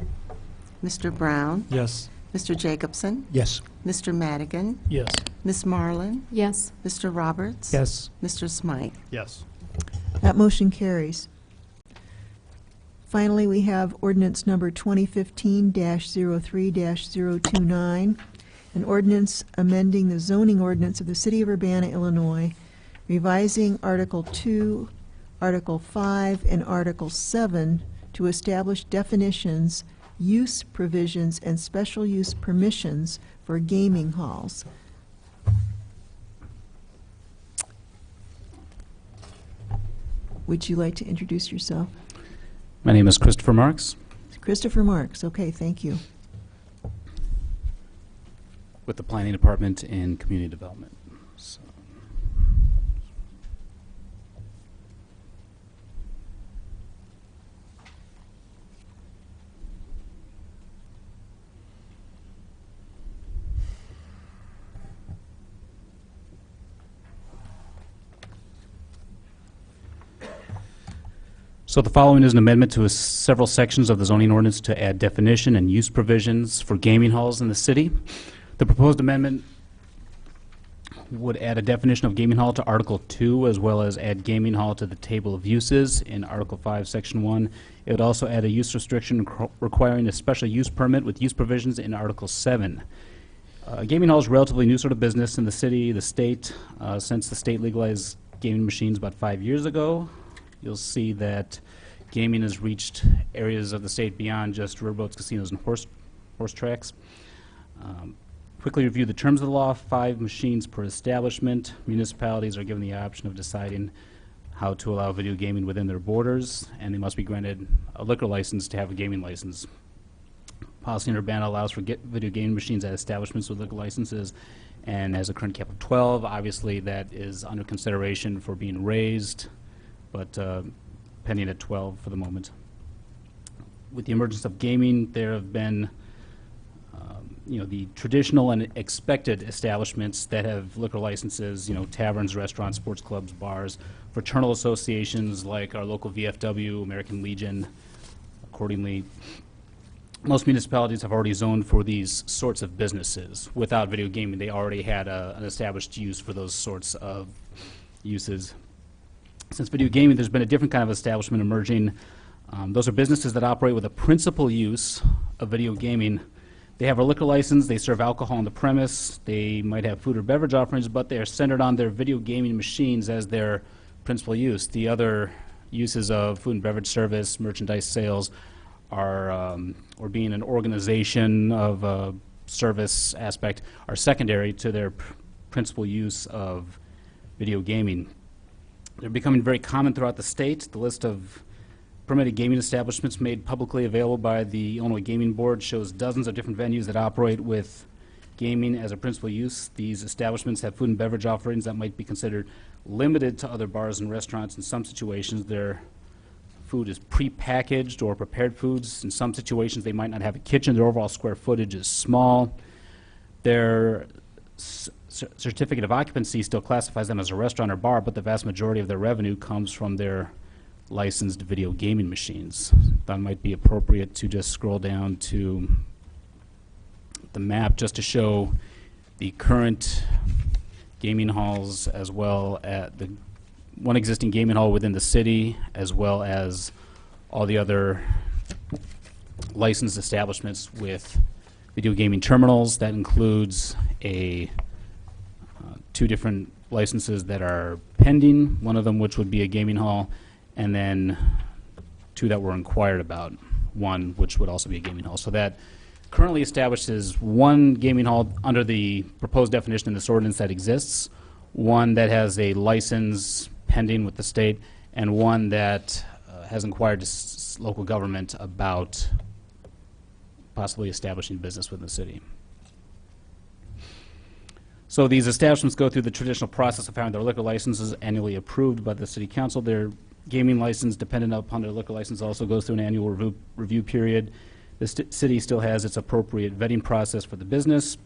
Mr. Brown? Yes. Mr. Jacobson? Yes. Mr. Madigan? Yes. Ms. Marlin? Yes. Mr. Roberts? Yes. Mr. Smythe? Yes. That motion carries. Finally, we have ordinance number 2015-03-029, an ordinance amending the zoning ordinance of the City of Urbana, Illinois, revising Article 2, Article 5, and Article 7 to establish definitions, use provisions, and special use permissions for gaming halls. Would you like to introduce yourself? My name is Christopher Marks Christopher Marks. Okay, thank you. with the Planning Department in Community Development. So, So the following is an amendment to several sections of the zoning ordinance to add definition and use provisions for gaming halls in the city. The proposed amendment would add a definition of gaming hall to Article 2, as well as add gaming hall to the table of uses in Article 5, Section 1. It would also add a use restriction requiring a special use permit with use provisions in Article 7. Gaming hall is a relatively new sort of business in the city, the state. Since the state legalized gaming machines about 5 years ago, you'll see that gaming has reached areas of the state beyond just riverboats, casinos, and horse tracks. Quickly review the terms of the law. 5 machines per establishment. Municipalities are given the option of deciding how to allow video gaming within their borders, and they must be granted a liquor license to have a gaming license. Policy in Urbana allows for video gaming machines at establishments with liquor licenses and has a current cap of 12. Obviously, that is under consideration for being raised, but pending at 12 for the moment. With the emergence of gaming, there have been the traditional and expected establishments that have liquor licenses, taverns, restaurants, sports clubs, bars, fraternal associations like our local VFW, American Legion. Accordingly, most municipalities have already zoned for these sorts of businesses. Without video gaming, they already had an established use for those sorts of uses. Since video gaming, there's been a different kind of establishment emerging. Those are businesses that operate with a principal use of video gaming. They have a liquor license, they serve alcohol on the premise, they might have food or beverage offerings, but they are centered on their video gaming machines as their principal use. The other uses of food and beverage service, merchandise sales, are, or being an organization of a service aspect, are secondary to their principal use of video gaming. They're becoming very common throughout the state. The list of permitted gaming establishments made publicly available by the Illinois Gaming Board shows dozens of different venues that operate with gaming as a principal use. These establishments have food and beverage offerings that might be considered limited to other bars and restaurants. In some situations, their food is pre-packaged or prepared foods. In some situations, they might not have a kitchen. Their overall square footage is small. Their certificate of occupancy still classifies them as a restaurant or bar, but the vast majority of their revenue comes from their licensed video gaming machines. That might be appropriate to just scroll down to the map just to show the current gaming halls, as well as the one existing gaming hall within the city, as well as all the other licensed establishments with video gaming terminals. That includes two different licenses that are pending, one of them which would be a gaming hall, and then 2 that were inquired about, one which would also be a gaming hall. So that currently establishes 1 gaming hall under the proposed definition in this ordinance that exists, 1 that has a license pending with the state, and 1 that has inquired to local government about possibly establishing business within the city. So these establishments go through the traditional process of having their liquor licenses annually approved by the city council. Their gaming license, dependent upon their liquor license, also goes through an annual review period. The city still has its appropriate vetting process for the business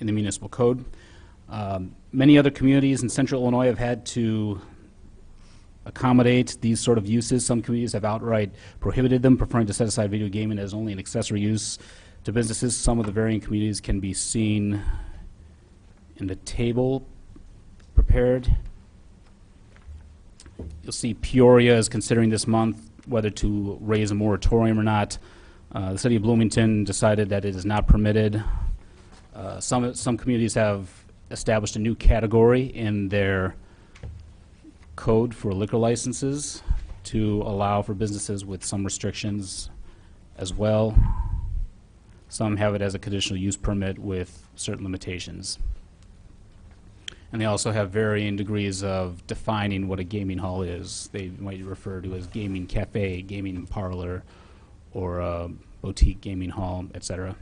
in the municipal code. Many other communities in central Illinois have had to accommodate these sort of uses. Some communities have outright prohibited them, preferring to set aside video gaming as only an accessory use to businesses. Some of the varying communities can be seen in the table prepared. You'll see Peoria is considering this month whether to raise a moratorium or not. The city of Bloomington decided that it is not permitted. Some communities have established a new category in their code for liquor licenses to allow for businesses with some restrictions as well. Some have it as a conditional use permit with certain limitations. And they also have varying degrees of defining what a gaming hall is. They might refer to as gaming cafe, gaming parlor, or a boutique gaming hall, etc.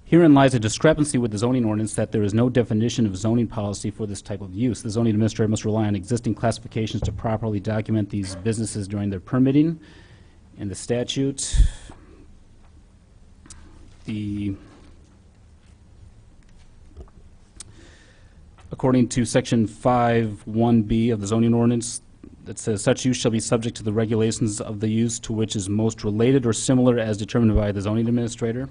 Herein lies a discrepancy with the zoning ordinance that there is no definition of zoning policy for this type of use. The zoning administrator must rely on existing classifications to properly document these businesses during their permitting. In the statute, according to section 5(1)(b) of the zoning ordinance, that says such use shall be subject to the regulations of the use to which is most related or similar as determined by the zoning administrator.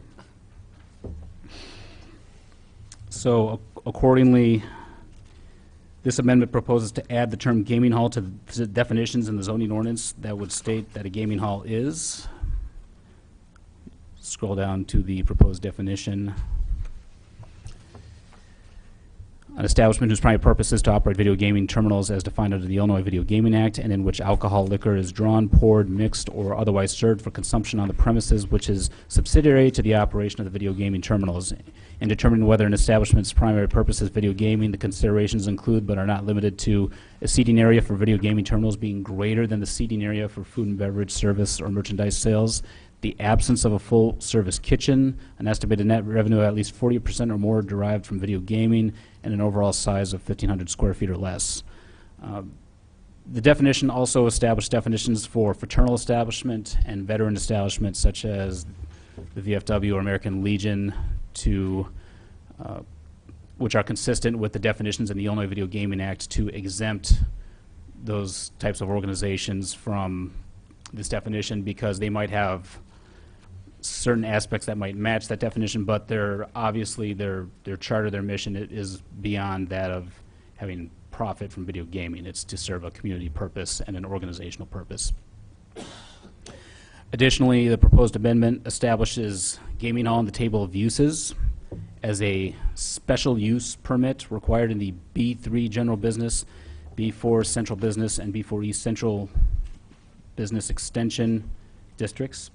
So accordingly, this amendment proposes to add the term gaming hall to the definitions in the zoning ordinance that would state that a gaming hall is. Scroll down to the proposed definition. An establishment whose primary purpose is to operate video gaming terminals as defined under the Illinois Video Gaming Act, and in which alcohol liquor is drawn, poured, mixed, or otherwise served for consumption on the premises, which is subsidiary to the operation of the video gaming terminals. In determining whether an establishment's primary purpose is video gaming, the considerations include, but are not limited to, a seating area for video gaming terminals being greater than the seating area for food and beverage service or merchandise sales, the absence of a full-service kitchen, an estimated net revenue of at least 40% or more derived from video gaming, and an overall size of 1,500 square feet or less. The definition also established definitions for fraternal establishment and veteran establishments, such as the VFW or American Legion, which are consistent with the definitions in the Illinois Video Gaming Act to exempt those types of organizations from this definition, because they might have certain aspects that might match that definition, but obviously their charter, their mission is beyond that of having profit from video gaming. It's to serve a community purpose and an organizational purpose. Additionally, the proposed amendment establishes gaming hall in the table of uses as a special use permit required in the B3 general business, B4 central business, and B4 East central business extension districts.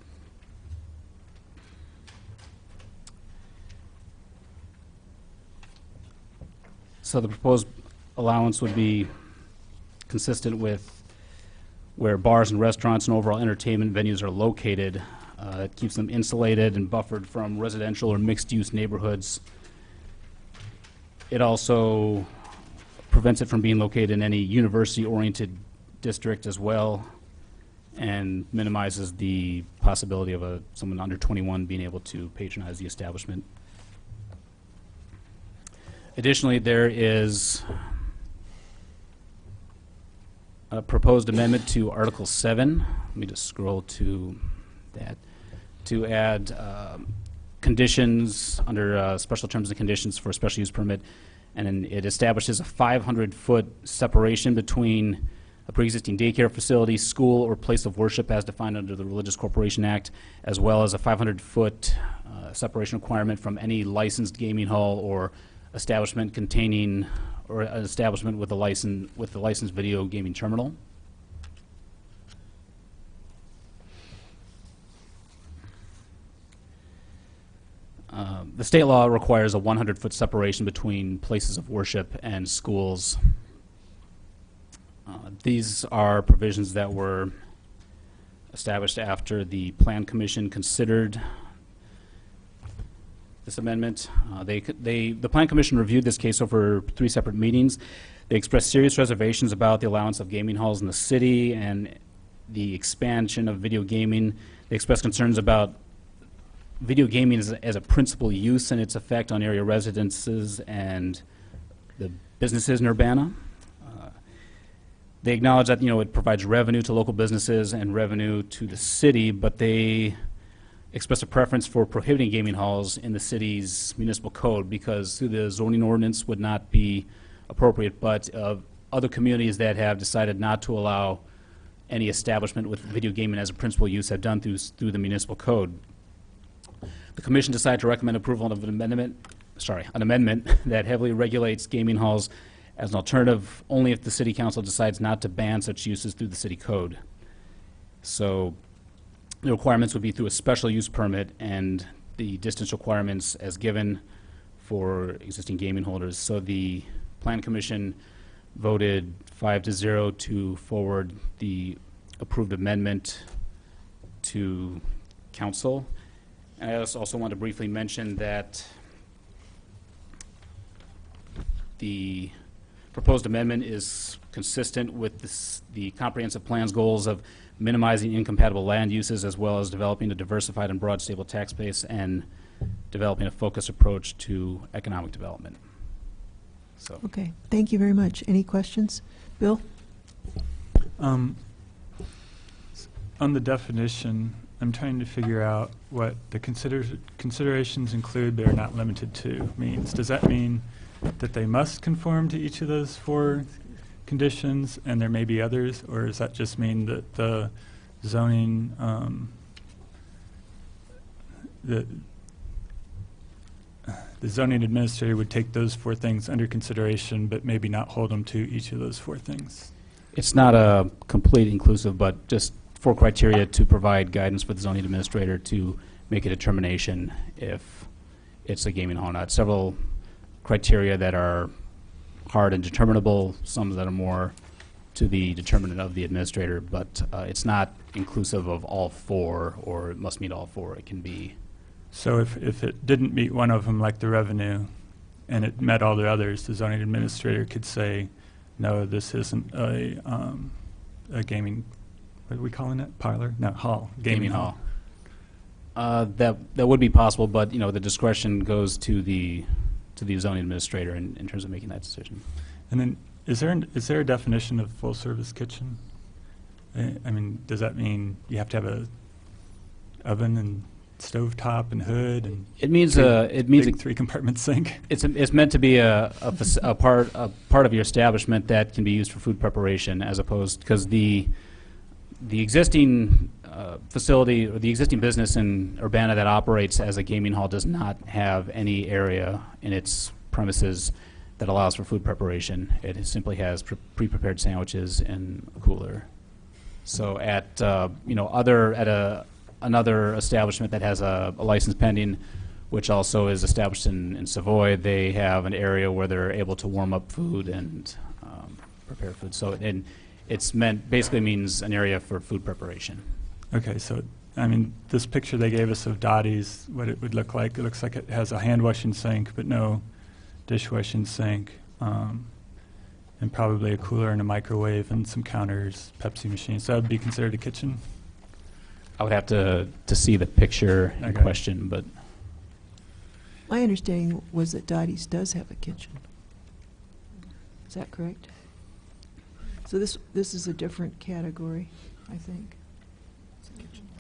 So the proposed allowance would be consistent with where bars and restaurants and overall entertainment venues are located. It keeps them insulated and buffered from residential or mixed-use neighborhoods. It also prevents it from being located in any university-oriented district as well, and minimizes the possibility of someone under 21 being able to patronize the establishment. Additionally, there is a proposed amendment to Article 7. Let me just scroll to that. To add conditions under special terms and conditions for a special use permit, and then it establishes a 500-foot separation between a pre-existing daycare facility, school, or place of worship as defined under the Religious Corporation Act, as well as a 500-foot separation requirement from any licensed gaming hall or establishment containing, or an establishment with a licensed video gaming terminal. The state law requires a 100-foot separation between places of worship and schools. These are provisions that were established after the Plan Commission considered this amendment. The Plan Commission reviewed this case over 3 separate meetings. They expressed serious reservations about the allowance of gaming halls in the city and the expansion of video gaming. They expressed concerns about video gaming as a principal use and its effect on area residences and the businesses in Urbana. They acknowledge that, it provides revenue to local businesses and revenue to the city, but they expressed a preference for prohibiting gaming halls in the city's municipal code because through the zoning ordinance would not be appropriate, but other communities that have decided not to allow any establishment with video gaming as a principal use have done through the municipal code. The commission decided to recommend approval of an amendment that heavily regulates gaming halls as an alternative only if the city council decides not to ban such uses through the city code. So the requirements would be through a special use permit and the distance requirements as given for existing gaming holders. So the Plan Commission voted 5-0 to forward the approved amendment to council. And I also want to briefly mention that the proposed amendment is consistent with the comprehensive plan's goals of minimizing incompatible land uses as well as developing a diversified and broad stable tax base and developing a focused approach to economic development. So. Okay, thank you very much. Any questions? Bill? On the definition, I'm trying to figure out what the considerations include but are not limited to means. Does that mean that they must conform to each of those 4 conditions and there may be others, or does that just mean that the zoning the zoning administrator would take those 4 things under consideration but maybe not hold them to each of those 4 things? It's not a complete inclusive, but just 4 criteria to provide guidance for the zoning administrator to make a determination if it's a gaming hall or not. Several criteria that are hard and determinable, some that are more to the determinant of the administrator, but it's not inclusive of all 4 or it must meet all 4. It can be. So if it didn't meet one of them, like the revenue, and it met all the others, the zoning administrator could say, no, this isn't a gaming, what are we calling it? Parlor? No, hall. Gaming hall. That would be possible, but the discretion goes to the zoning administrator in terms of making that decision. And then is there a definition of full service kitchen? I mean, does that mean you have to have a oven and stovetop and hood and it means a 3-compartment sink? It's meant to be a part of your establishment that can be used for food preparation, as opposed because the existing facility or the existing business in Urbana that operates as a gaming hall does not have any area in its premises that allows for food preparation. It simply has pre-prepared sandwiches in a cooler. So at another establishment that has a license pending, which also is established in Savoy, they have an area where they're able to warm up food and prepare food. So it's basically means an area for food preparation. Okay, so I mean, this picture they gave us of Dottie's, what it would look like, it looks like it has a hand washing sink but no dishwashing sink, and probably a cooler and a microwave and some counters, Pepsi machines. So that would be considered a kitchen? I would have to see the picture in Okay. question, but My understanding was that Dottie's does have a kitchen. Is that correct? So this is a different category, I think.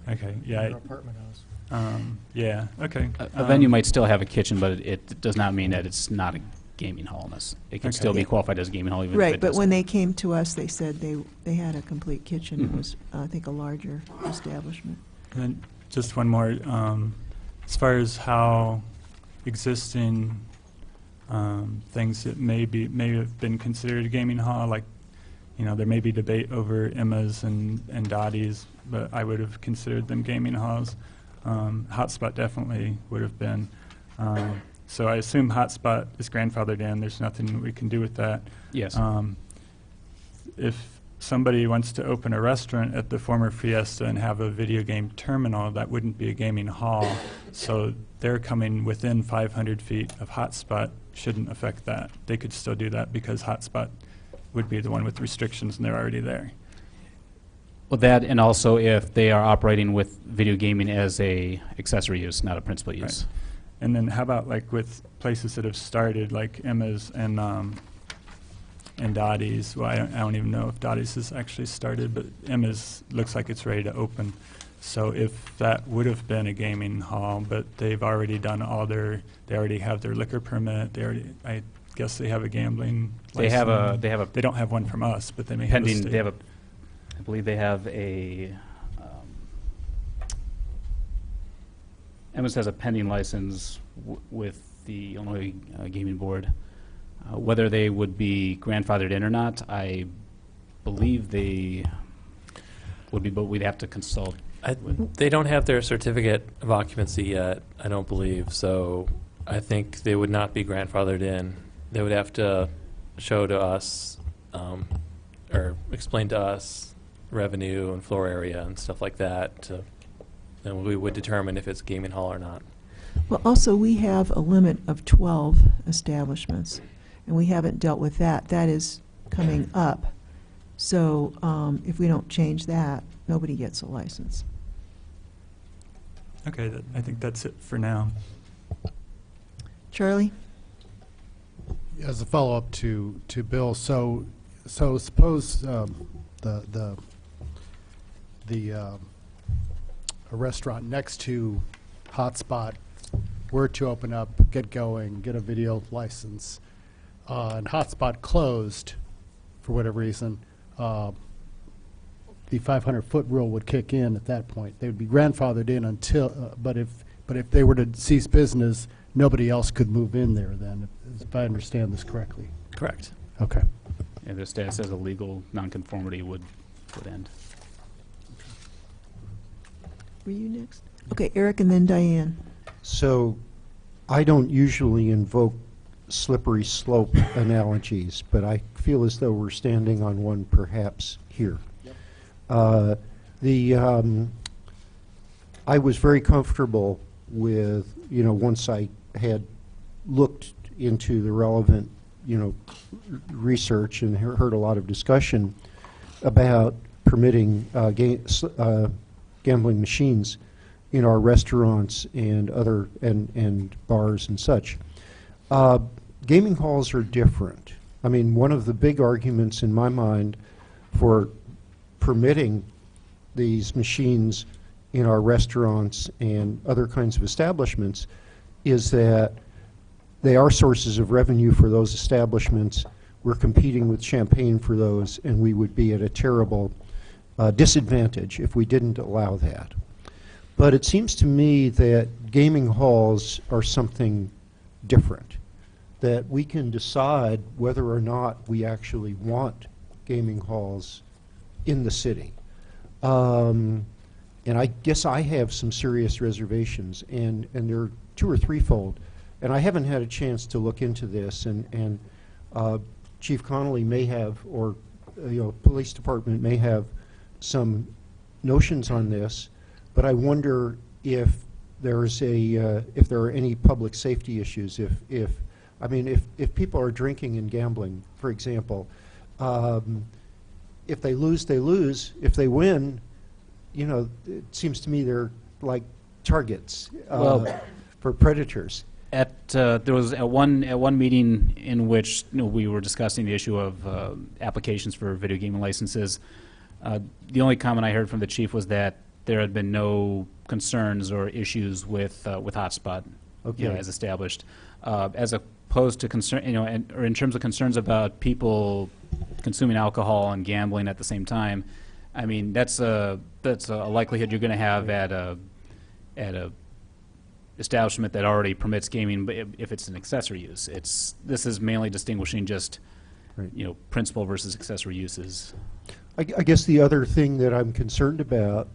Okay, yeah. Apartment house. Yeah, okay. a venue might still have a kitchen, but it does not mean that it's not a gaming hall. It can Okay. still be qualified as a gaming hall, even if Right, it but when doesn't. they came to us, they said they had a complete kitchen. It Mhm. was, I think, a larger establishment. And then just one more, as far as how existing things that may have been considered a gaming hall, like, there may be debate over Emma's and Dottie's, but I would have considered them gaming halls. Hotspot definitely would have been. So I assume Hotspot is grandfathered in. There's nothing we can do with that. Yes. If somebody wants to open a restaurant at the former Fiesta and have a video game terminal, that wouldn't be a gaming hall. So they're coming within 500 feet of Hotspot shouldn't affect that. They could still do that because Hotspot would be the one with restrictions and they're already there. Well, that, and also if they are operating with video gaming as a accessory use, not a principal use. Right. And then how about like with places that have started, like Emma's and Dottie's? Well, I don't even know if Dottie's has actually started, but Emma's looks like it's ready to open. So if that would have been a gaming hall, but they've already done all they already have their liquor permit. I guess they have a gambling license. They don't have one from us, but they may have a state. I believe they have a, Emma's has a pending license with the Illinois Gaming Board. Whether they would be grandfathered in or not, I believe they would be, but we'd have to consult. They don't have their certificate of occupancy yet, I don't believe, so I think they would not be grandfathered in. They would have to show to us, or explain to us revenue and floor area and stuff like that, and we would determine if it's a gaming hall or not. Well, also, we have a limit of 12 establishments, and we haven't dealt with that. That is coming up. So if we don't change that, nobody gets a license. Okay, I think that's it for now. Charlie? As a follow-up to Bill, so suppose a restaurant next to Hotspot were to open up, get going, get a video license, and Hotspot closed for whatever reason, the 500-foot rule would kick in at that point. They would be grandfathered in until, but if they were to cease business, nobody else could move in there then, if I understand this correctly. Correct. Okay. And their status as a legal nonconformity would end. Were you next? Okay, Eric and then Diane. So I don't usually invoke slippery slope analogies, but I feel as though we're standing on one perhaps here. Yep. I was very comfortable with, once I had looked into the relevant, research and heard a lot of discussion about permitting gambling machines in our restaurants and other and bars and such. Gaming halls are different. I mean, one of the big arguments in my mind for permitting these machines in our restaurants and other kinds of establishments is that they are sources of revenue for those establishments. We're competing with Champaign for those, and we would be at a terrible disadvantage if we didn't allow that. But it seems to me that gaming halls are something different, that we can decide whether or not we actually want gaming halls in the city. And I guess I have some serious reservations, and they're two or threefold. And I haven't had a chance to look into this, and Chief Connolly may have, or police department may have some notions on this, but I wonder if there's if there are any public safety issues. If people are drinking and gambling, for example, if they lose, they lose. If they win, it seems to me they're like targets for predators. There was at one meeting in which we were discussing the issue of applications for video gaming licenses. The only comment I heard from the chief was that there had been no concerns or issues with Hotspot, as established, as opposed to concern, or in terms of concerns about people consuming alcohol and gambling at the same time. I mean, that's a likelihood you're going to have at a establishment that already permits gaming, but if it's an accessory use. This is mainly distinguishing just, principal versus accessory uses. I guess the other thing that I'm concerned about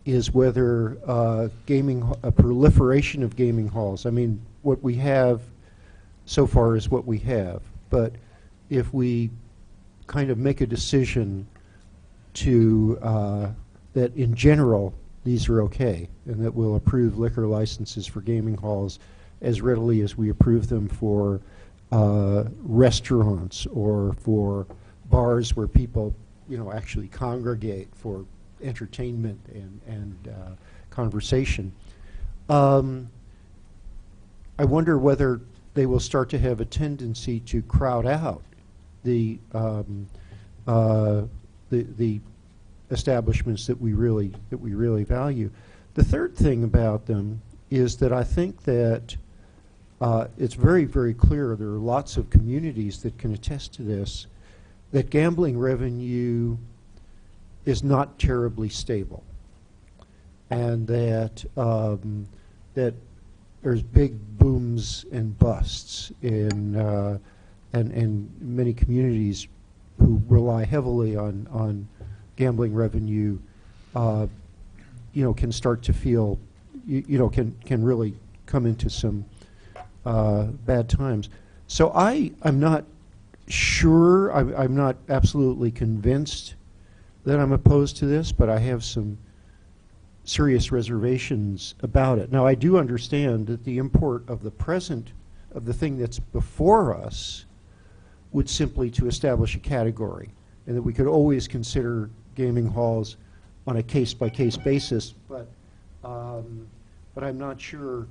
is whether a proliferation of gaming halls. I mean, what we have so far is what we have, but if we kind of make a decision that in general, these are okay, and that we'll approve liquor licenses for gaming halls as readily as we approve them for restaurants or for bars where people, actually congregate for entertainment and conversation. I wonder whether they will start to have a tendency to crowd out the establishments that we really value. The third thing about them is that I think that it's very, very clear, there are lots of communities that can attest to this, that gambling revenue is not terribly stable, and that that there's big booms and busts in and many communities who rely heavily on gambling revenue, can start to feel, can really come into some bad times. So I'm not sure, I'm not absolutely convinced that I'm opposed to this, but I have some serious reservations about it. Now, I do understand that the import of the present, of the thing that's before us, would simply to establish a category, and that we could always consider gaming halls on a case-by-case basis, but I'm not sure.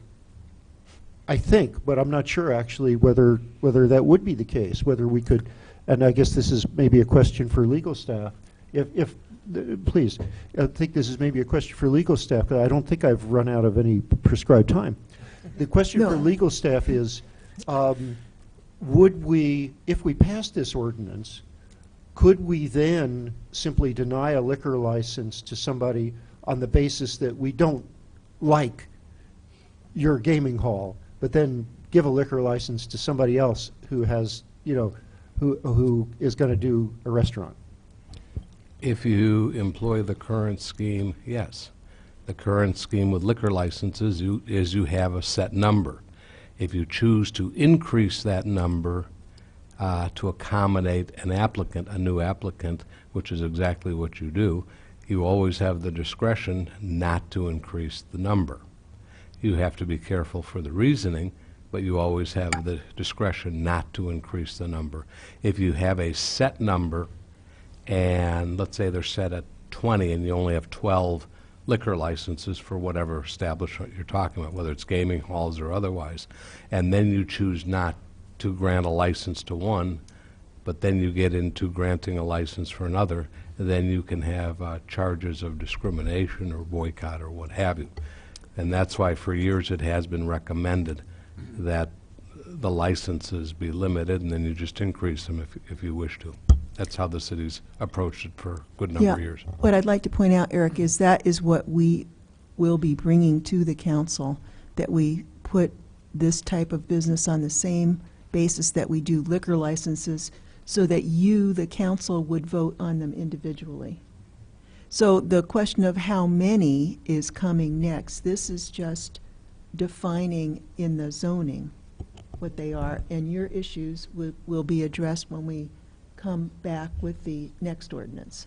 I think, but I'm not sure actually whether that would be the case, whether we could, and I guess this is maybe a question for legal staff. Please, I think this is maybe a question for legal staff, but I don't think I've run out of any prescribed time. The question for legal staff is, would we, if we pass this ordinance, could we then simply deny a liquor license to somebody on the basis that we don't like your gaming hall, but then give a liquor license to somebody else who has, who is going to do a restaurant? If you employ the current scheme, yes. The current scheme with liquor licenses is you have a set number. If you choose to increase that number to accommodate an applicant, a new applicant, which is exactly what you do, you always have the discretion not to increase the number. You have to be careful for the reasoning, but you always have the discretion not to increase the number. If you have a set number, and let's say they're set at 20 and you only have 12 liquor licenses for whatever establishment you're talking about, whether it's gaming halls or otherwise, and then you choose not to grant a license to one, but then you get into granting a license for another, then you can have charges of discrimination or boycott or what have you. And that's why for years it has been recommended that the licenses be limited, and then you just increase them if you wish to. That's how the city's approached it for a good number of years. What I'd like to point out, Eric, is that is what we will be bringing to the council, that we put this type of business on the same basis that we do liquor licenses, so that you, the council, would vote on them individually. So the question of how many is coming next. This is just defining in the zoning what they are, and your issues will be addressed when we come back with the next ordinance.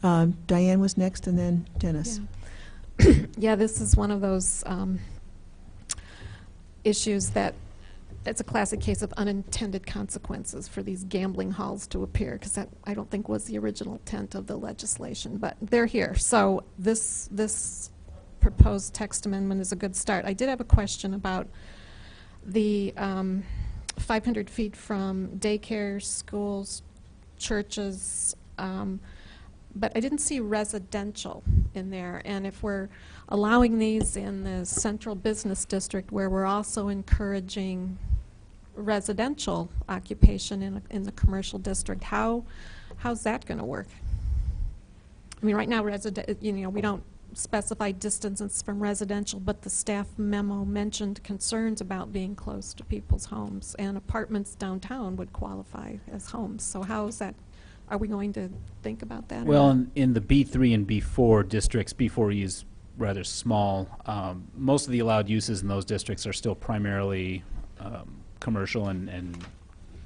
Diane was next, and then Dennis. Yeah, yeah, this is one of those issues that it's a classic case of unintended consequences for these gambling halls to appear, because that I don't think was the original intent of the legislation, but they're here. So this proposed text amendment is a good start. I did have a question about the 500 feet from daycare, schools, churches, but I didn't see residential in there. And if we're allowing these in the central business district, where we're also encouraging residential occupation in the commercial district, how's that going to work? I mean, right now, we don't specify distances from residential, but the staff memo mentioned concerns about being close to people's homes, and apartments downtown would qualify as homes. So how is that? Are we going to think about that? Well, in the B3 and B4 districts, B4E is rather small. Most of the allowed uses in those districts are still primarily commercial and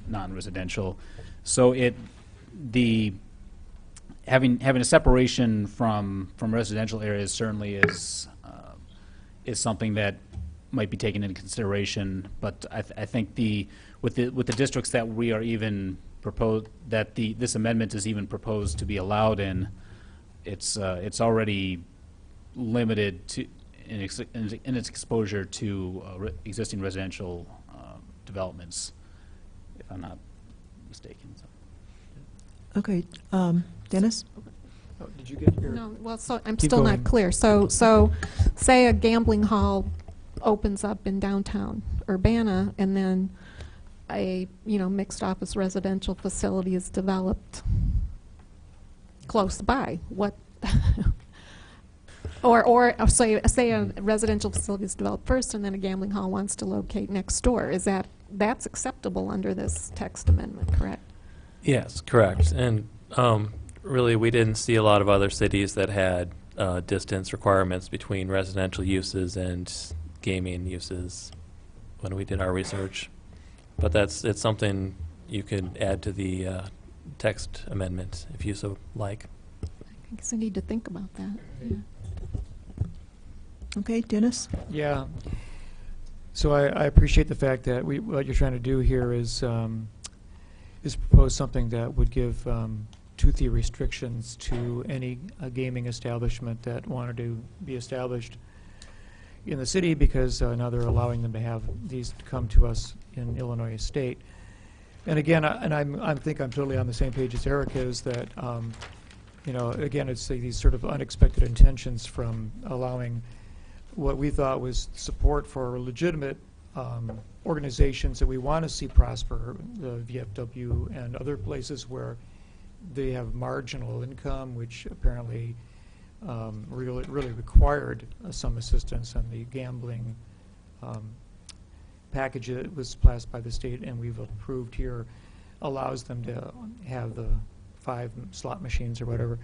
non-residential. So the having a separation from residential areas certainly is something that might be taken into consideration. But I think with the districts that we are even proposed, that this amendment is even proposed to be allowed in, it's already limited to in its exposure to existing residential developments, if I'm not mistaken. So. Okay, Dennis? Oh, did you get your? No, well, so I'm Keep still going. not clear. So say a gambling hall opens up in downtown Urbana, and then a, mixed office residential facility is developed close by. What? Or say a residential facility is developed first, and then a gambling hall wants to locate next door. That's acceptable under this text amendment, correct? Yes, correct. And really, we didn't see a lot of other cities that had distance requirements between residential uses and gaming uses when we did our research. But it's something you could add to the text amendment if you so like. I guess I need to think about that. Yeah. Okay, Dennis? Yeah. So I appreciate the fact that what you're trying to do here is propose something that would give toothy restrictions to any gaming establishment that wanted to be established in the city, because now they're allowing them to have these come to us in Illinois State. And again, I think I'm totally on the same page as Eric is, that again, it's these sort of unexpected intentions from allowing what we thought was support for legitimate organizations that we want to see prosper, the VFW and other places where they have marginal income, which apparently really required some assistance, and the gambling package that was passed by the state and we've approved here allows them to have the 5 slot machines or whatever.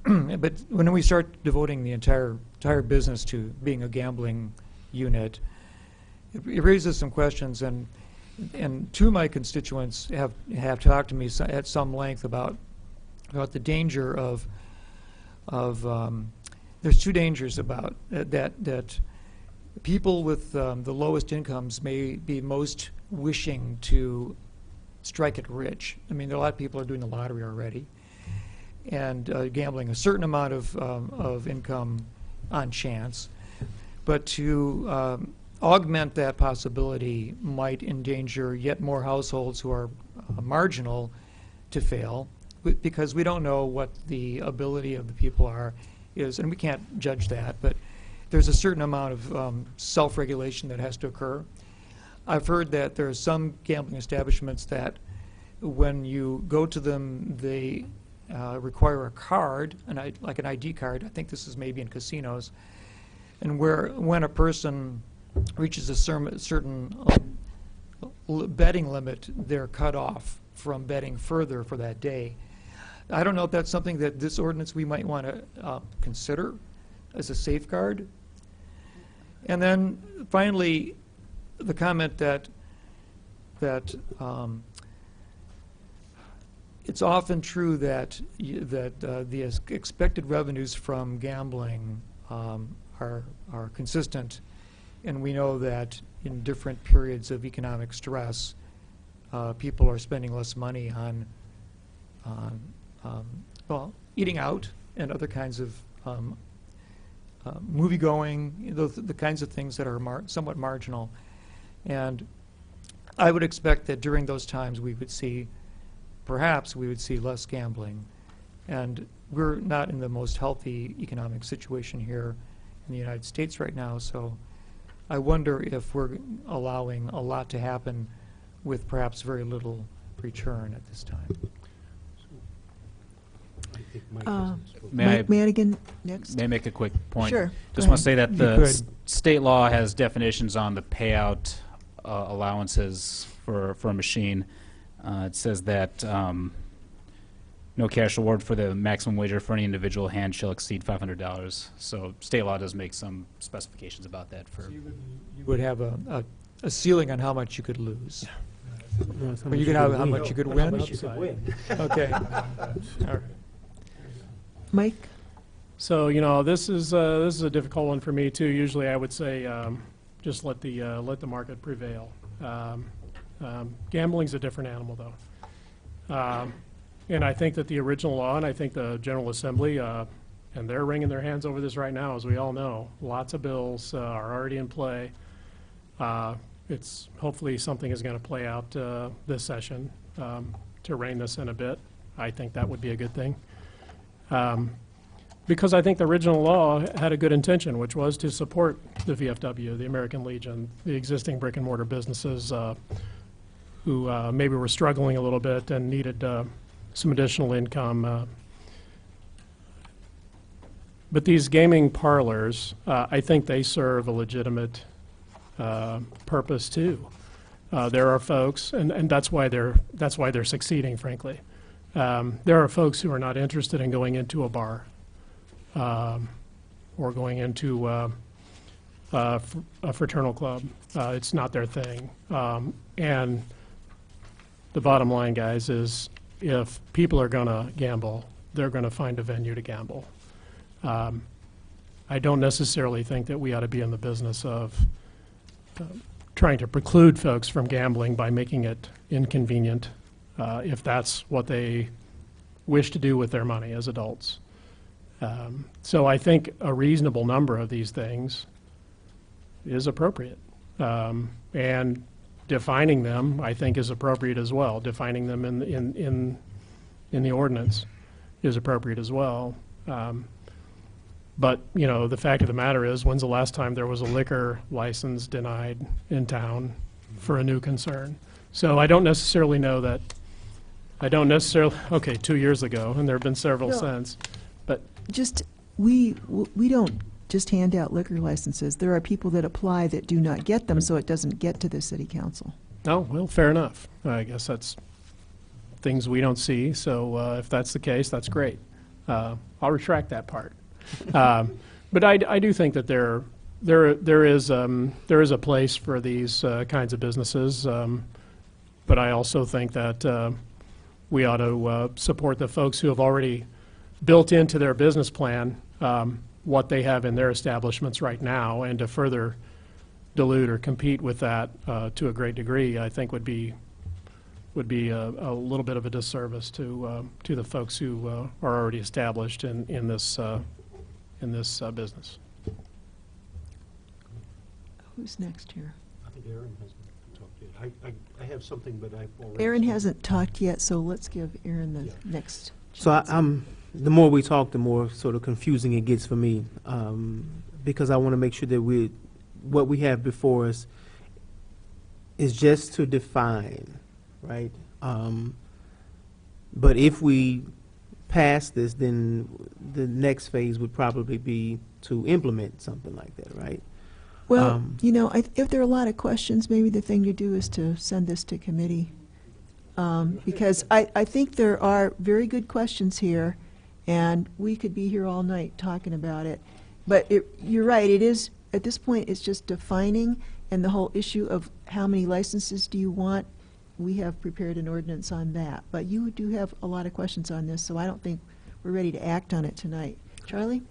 But when we start devoting the entire business to being a gambling unit, it raises some questions, and two of my constituents have talked to me at some length about the danger of there's 2 dangers about that people with the lowest incomes may be most wishing to strike it rich. I mean, a lot of people are doing the lottery already, and gambling a certain amount of income on chance. But to augment that possibility might endanger yet more households who are marginal to fail, because we don't know what the ability of the people is, and we can't judge that, but there's a certain amount of self-regulation that has to occur. I've heard that there are some gambling establishments that when you go to them, they require a card, like an ID card. I think this is maybe in casinos, and when a person reaches a certain betting limit, they're cut off from betting further for that day. I don't know if that's something that this ordinance we might want to consider as a safeguard. And then finally, the comment that it's often true that the expected revenues from gambling are consistent, and we know that in different periods of economic stress, people are spending less money on eating out and other kinds of movie-going, the kinds of things that are somewhat marginal. And I would expect that during those times perhaps we would see less gambling. And we're not in the most healthy economic situation here in the United States right now, so I wonder if we're allowing a lot to happen with perhaps very little return at this time. Mike Madigan next. May I make a quick point? Sure. Just want to say that You the could. state law has definitions on the payout allowances for a machine. It says that no cash award for the maximum wager for any individual hand shall exceed $500. So state law does make some specifications about that. So you would have a ceiling on how much you could lose. Or you could have how much you could win? Okay. All right. Mike? So, you know, this is a difficult one for me too. Usually I would say, just let the market prevail. Gambling's a different animal though. And I think that the original law, and I think the General Assembly, and they're wringing their hands over this right now, as we all know. Lots of bills are already in play. It's hopefully something is going to play out this session to rein this in a bit. I think that would be a good thing. Because I think the original law had a good intention, which was to support the VFW, the American Legion, the existing brick and mortar businesses who maybe were struggling a little bit and needed some additional income. But these gaming parlors, I think they serve a legitimate purpose too. There are folks, and that's why they're succeeding, frankly. There are folks who are not interested in going into a bar or going into a fraternal club. It's not their thing. And the bottom line, guys, is if people are going to gamble, they're going to find a venue to gamble. I don't necessarily think that we ought to be in the business of trying to preclude folks from gambling by making it inconvenient if that's what they wish to do with their money as adults. So I think a reasonable number of these things is appropriate. And defining them, I think, is appropriate as well. Defining them in the ordinance is appropriate as well. But, you know, the fact of the matter is, when's the last time there was a liquor license denied in town for a new concern? So I don't necessarily know that, okay, 2 years ago, and there have been several No. since, but Just, we don't just hand out liquor licenses. There are people that apply that do not get them, so it doesn't get to the city council. oh, well, fair enough. I guess that's things we don't see, so if that's the case, that's great. I'll retract that part. But I do think that there is a place for these kinds of businesses, but I also think that we ought to support the folks who have already built into their business plan what they have in their establishments right now, and to further dilute or compete with that to a great degree, I think would be a little bit of a disservice to the folks who are already established in this business. Who's next here? I think Aaron hasn't talked yet. I have something, but I've already... Aaron hasn't talked yet, so let's give Aaron the next. So I'm the more we talk, the more sort of confusing it gets for me, because I want to make sure that what we have before us is just to define, right? But if we pass this, then the next phase would probably be to implement something like that, right? Well, you know, if there are a lot of questions, maybe the thing to do is to send this to committee. Because I think there are very good questions here, and we could be here all night talking about it. But you're right, it is, at this point, it's just defining, and the whole issue of how many licenses do you want, we have prepared an ordinance on that. But you do have a lot of questions on this, so I don't think we're ready to act on it tonight. Charlie?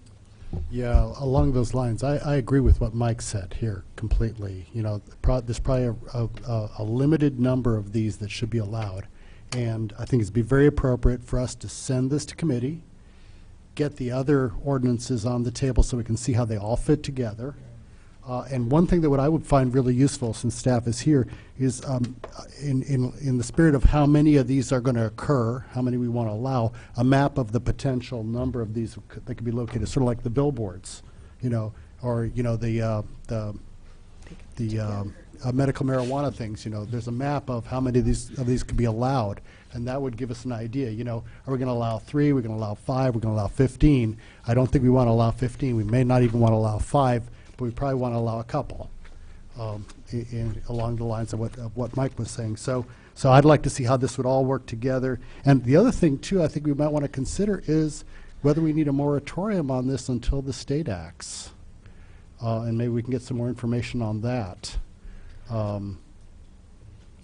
Yeah, along those lines, I agree with what Mike said here completely. You know, there's probably a limited number of these that should be allowed. And I think it'd be very appropriate for us to send this to committee, get the other ordinances on the table so we can see how they all fit together. And one thing that what I would find really useful, since staff is here, is in the spirit of how many of these are going to occur, how many we want to allow, a map of the potential number of these that could be located, sort of like the billboards, you know, or you know the medical marijuana things. You know, there's a map of how many of these could be allowed, and that would give us an idea. You know, are we going to allow 3? We're going to allow 5? We're going to allow 15? I don't think we want to allow 15. We may not even want to allow 5. But we probably want to allow a couple along the lines of what Mike was saying. So I'd like to see how this would all work together. And the other thing, too, I think we might want to consider is whether we need a moratorium on this until the state acts. And maybe we can get some more information on that. You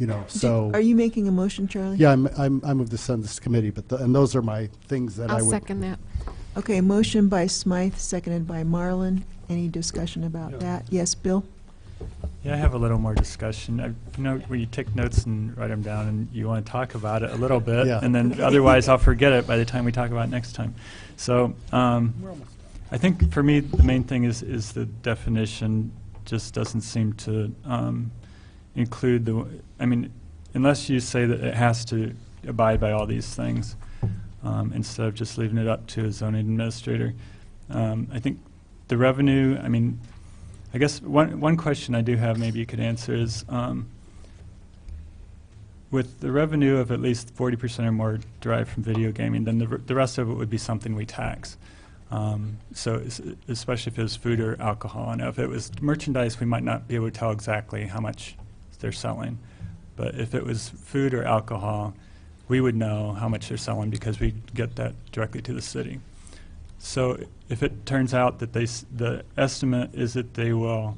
know, so... Are you making a motion, Charlie? Yeah, I move to send this to committee, and those are my things that I would... I'll second that. Okay, motion by Smythe, seconded by Marlin. Any discussion about that? Yes, Bill? Yeah, I have a little more discussion. You know, where you take notes and write them down, and you want to talk about it a little bit, Yeah. and then otherwise I'll forget it by the time we talk about it next time. So I think for me the main thing is the definition just doesn't seem to include the. I mean, unless you say that it has to abide by all these things, instead of just leaving it up to a zoning administrator. I think the revenue. I mean. I guess one question I do have, maybe you could answer, is with the revenue of at least 40% or more derived from video gaming, then the rest of it would be something we tax. So especially if it was food or alcohol. And if it was merchandise, we might not be able to tell exactly how much they're selling. But if it was food or alcohol, we would know how much they're selling because we get that directly to the city. So if it turns out that the estimate is that they will,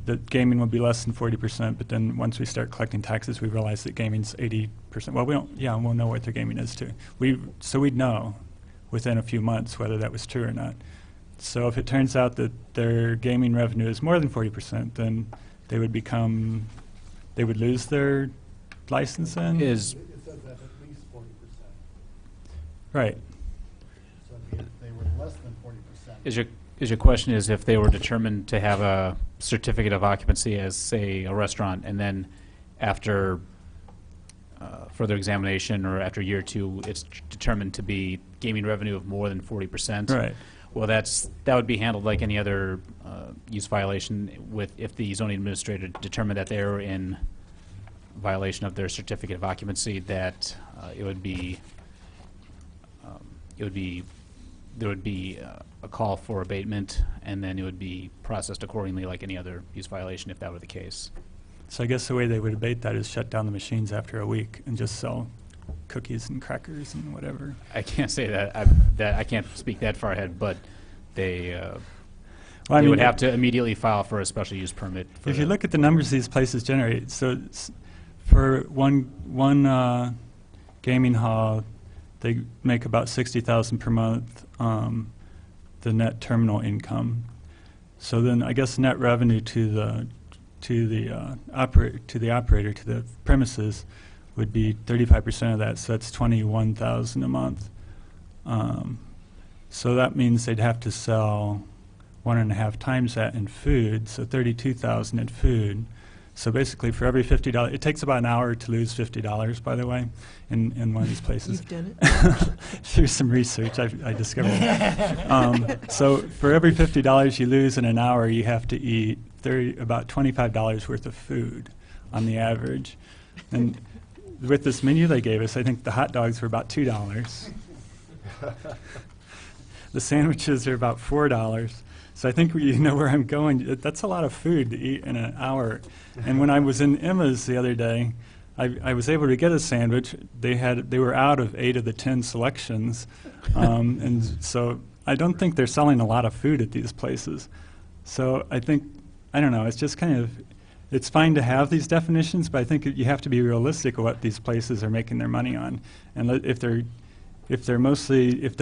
that gaming will be less than 40%, but then once we start collecting taxes, we realize that gaming's 80%. Well, we'll know what their gaming is too. So we'd know within a few months whether that was true or not. So if it turns out that their gaming revenue is more than 40%, then they would lose their license then? It says that at least 40%. Right. So if they were less than 40%. Is your question is if they were determined to have a certificate of occupancy as, say, a restaurant, and then after further examination or after a year or two, it's determined to be gaming revenue of more than 40%? Right. Well, that would be handled like any other use violation. If the zoning administrator determined that they're in violation of their certificate of occupancy, that there would be a call for abatement, and then it would be processed accordingly like any other use violation if that were the case. So I guess the way they would abate that is shut down the machines after a week and just sell cookies and crackers and whatever. I can't say that. I can't speak that far ahead, but they would have to immediately file for a special use permit. If you look at the numbers these places generate, so for one gaming hall, they make about $60,000 per month, the net terminal income. So then I guess net revenue to the operator, to the premises, would be 35% of that. So that's $21,000 a month. So that means they'd have to sell 1.5 times that in food, so $32,000 in food. So basically, for every $50, it takes about an hour to lose $50, by the way, in one of these places. You've done it? Through some research, I discovered that. So for every $50 you lose in an hour, you have to eat about $25 worth of food on the average. And with this menu they gave us, I think the hot dogs were about $2. The sandwiches are about $4. So I think you know where I'm going. That's a lot of food to eat in an hour. And when I was in Emma's the other day, I was able to get a sandwich. They were out of 8 of the 10 selections, and so I don't think they're selling a lot of food at these places. So I don't know. It's just it's fine to have these definitions, but I think you have to be realistic of what these places are making their money on, and if their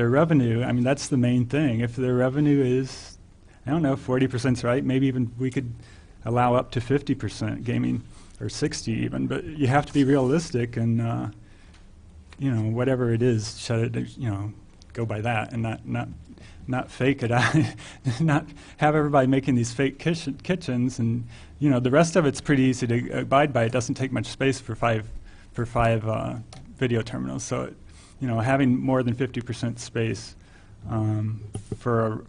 revenue, I mean, that's the main thing. If their revenue is, I don't know, 40%'s right. Maybe even we could allow up to 50% gaming, or 60 even. But you have to be realistic, and whatever it is, shut it. Go by that, and not fake it out. Not have everybody making these fake kitchens, and the rest of it's pretty easy to abide by. It doesn't take much space for five video terminals. So, having more than 50% space for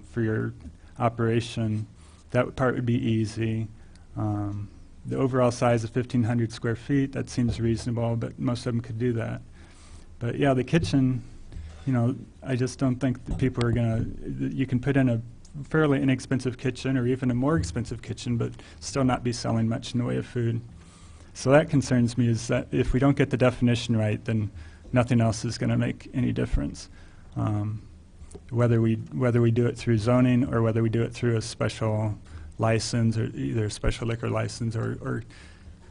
your operation, that part would be easy. The overall size of 1,500 square feet, that seems reasonable, but most of them could do that. But yeah, the kitchen, I just don't think that people are you can put in a fairly inexpensive kitchen or even a more expensive kitchen, but still not be selling much in the way of food. So that concerns me, is that if we don't get the definition right, then nothing else is going to make any difference. Whether we do it through zoning or whether we do it through a special license, or either a special liquor license or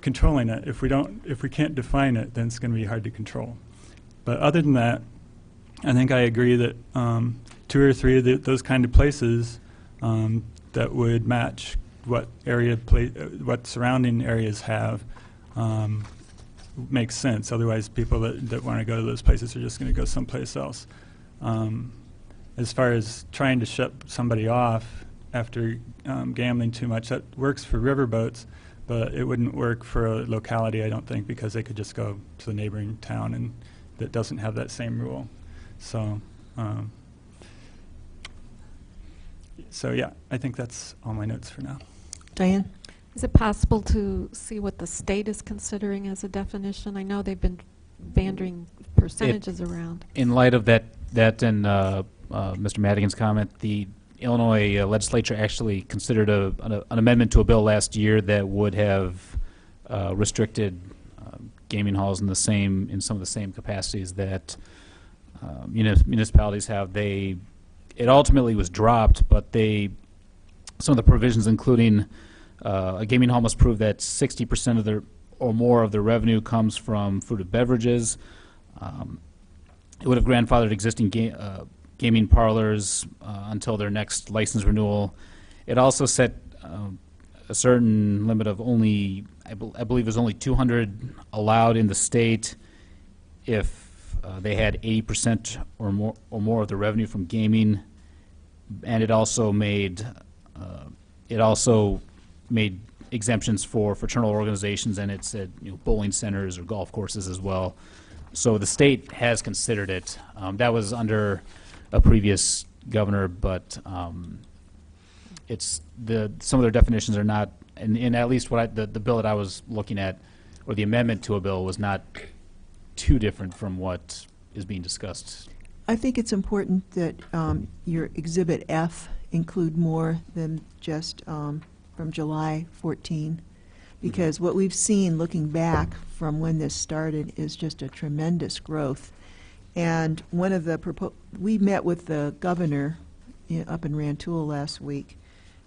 controlling it. If we can't define it, then it's going to be hard to control. But other than that, I think I agree that 2 or 3 of those kind of places that would match what what surrounding areas have makes sense. Otherwise, people that want to go to those places are just going to go someplace else. As far as trying to shut somebody off after gambling too much, that works for riverboats, but it wouldn't work for a locality, I don't think, because they could just go to the neighboring town and that doesn't have that same rule. So, so yeah, I think that's all my notes for now. Diane? Is it possible to see what the state is considering as a definition? I know they've been banding percentages around. In light of that and Mr. Madigan's comment, the Illinois legislature actually considered an amendment to a bill last year that would have restricted gaming halls in some of the same capacities that municipalities have. It ultimately was dropped, but some of the provisions, including a gaming hall must prove that 60% of their or more of their revenue comes from food and beverages. It would have grandfathered existing gaming parlors until their next license renewal. It also set a certain limit of only, I believe it was only 200 allowed in the state if they had 80% or more of the revenue from gaming, and it also made exemptions for fraternal organizations, and it said bowling centers or golf courses as well. So the state has considered it. That was under a previous governor, but some of their definitions are not, and at least the bill that I was looking at, or the amendment to a bill, was not too different from what is being discussed. I think it's important that your Exhibit F include more than just from July 14, because what we've seen looking back from when this started is just a tremendous growth. And one of the we met with the governor up in Rantoul last week,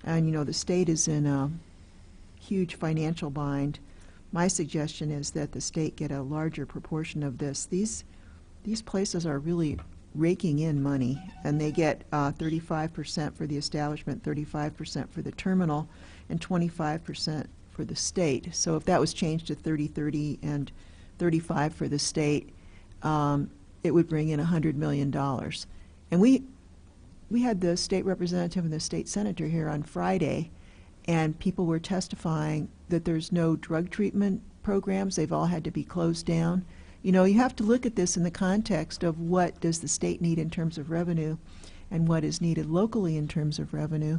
and the state is in a huge financial bind. My suggestion is that the state get a larger proportion of this. These places are really raking in money, and they get 35% for the establishment, 35% for the terminal, and 25% for the state. So if that was changed to 30-30 and 35 for the state, it would bring in $100 million. And we had the state representative and the state senator here on Friday, and people were testifying that there's no drug treatment programs. They've all had to be closed down. You have to look at this in the context of what does the state need in terms of revenue and what is needed locally in terms of revenue.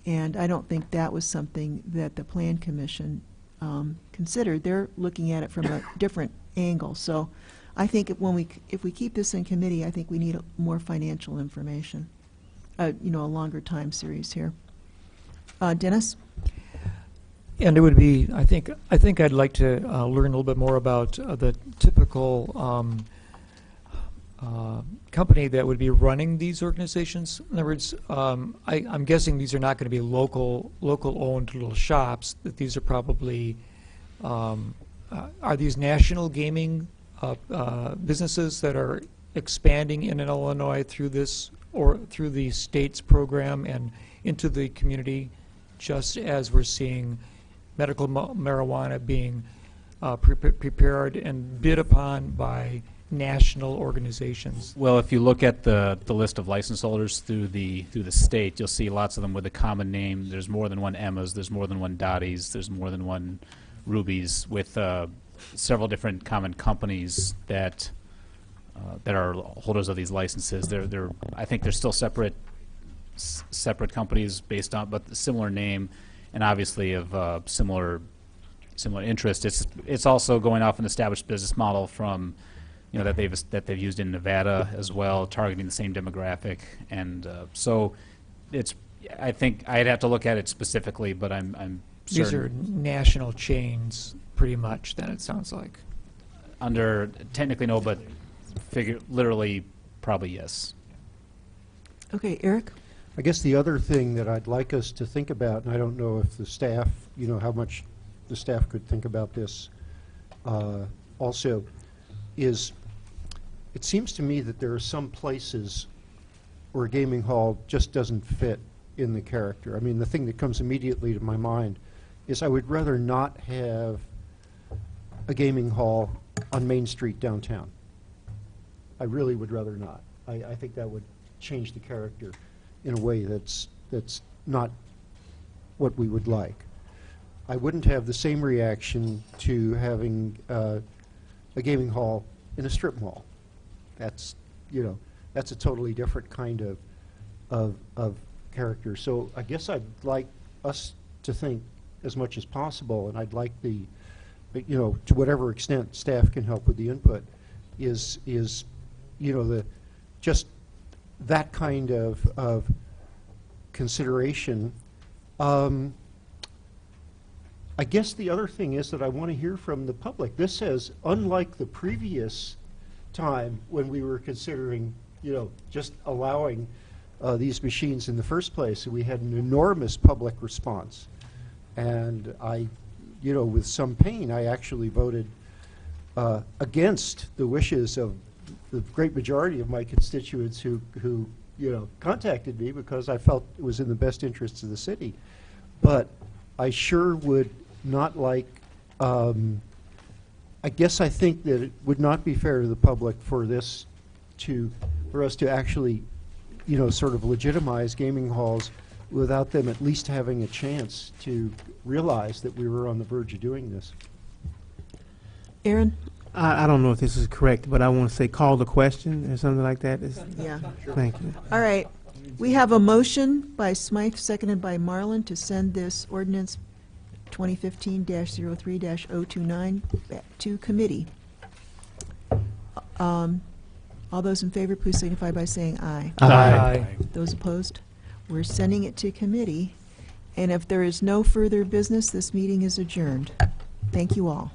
And I don't think that was something that the Plan Commission considered. They're looking at it from a different angle. So I think if we keep this in committee, I think we need more financial information, a longer time series here. Dennis? And it would be, I think I'd like to learn a little bit more about the typical company that would be running these organizations. In other words, I'm guessing these are not going to be local-owned little shops. That these are probably are these national gaming businesses that are expanding in Illinois through this or through the state's program and into the community, just as we're seeing medical marijuana being prepared and bid upon by national organizations. Well, if you look at the list of license holders through the state, you'll see lots of them with a common name. There's more than one Emma's, there's more than one Dottie's, there's more than one Ruby's, with several different common companies that are holders of these licenses. I think they're still separate companies based on, but similar name, and obviously of similar interest. It's also going off an established business model from that they've used in Nevada as well, targeting the same demographic, and so I think I'd have to look at it specifically, but I'm certain. These are national chains, pretty much. Then it sounds like. Under technically no, but literally probably yes. Okay, Eric? I guess the other thing that I'd like us to think about, and I don't know if the staff, how much the staff could think about this also, is it seems to me that there are some places where a gaming hall just doesn't fit in the character. I mean, the thing that comes immediately to my mind is I would rather not have a gaming hall on Main Street downtown. I really would rather not. I think that would change the character in a way that's not what we would like. I wouldn't have the same reaction to having a gaming hall in a strip mall. That's, you know, that's a totally different kind of character. So I guess I'd like us to think as much as possible, and I'd like the, you know, to whatever extent staff can help with the input, is you know, the just that kind of consideration. I guess the other thing is that I want to hear from the public. This says, unlike the previous time when we were considering, you know, just allowing these machines in the first place, we had an enormous public response. And I, you know, with some pain, I actually voted against the wishes of the great majority of my constituents who you know, contacted me because I felt it was in the best interests of the city. But I sure would not like, I guess I think that it would not be fair to the public for us to actually, you know, sort of legitimize gaming halls without them at least having a chance to realize that we were on the verge of doing this. Aaron? I don't know if this is correct, but I want to say call the question or something like that. Yeah. Thank you. All right. We have a motion by Smythe, seconded by Marlin, to send this ordinance 2015-03-029 back to committee. All those in favor, please signify by saying aye. Aye. Those opposed? We're sending it to committee, and if there is no further business, this meeting is adjourned. Thank you all.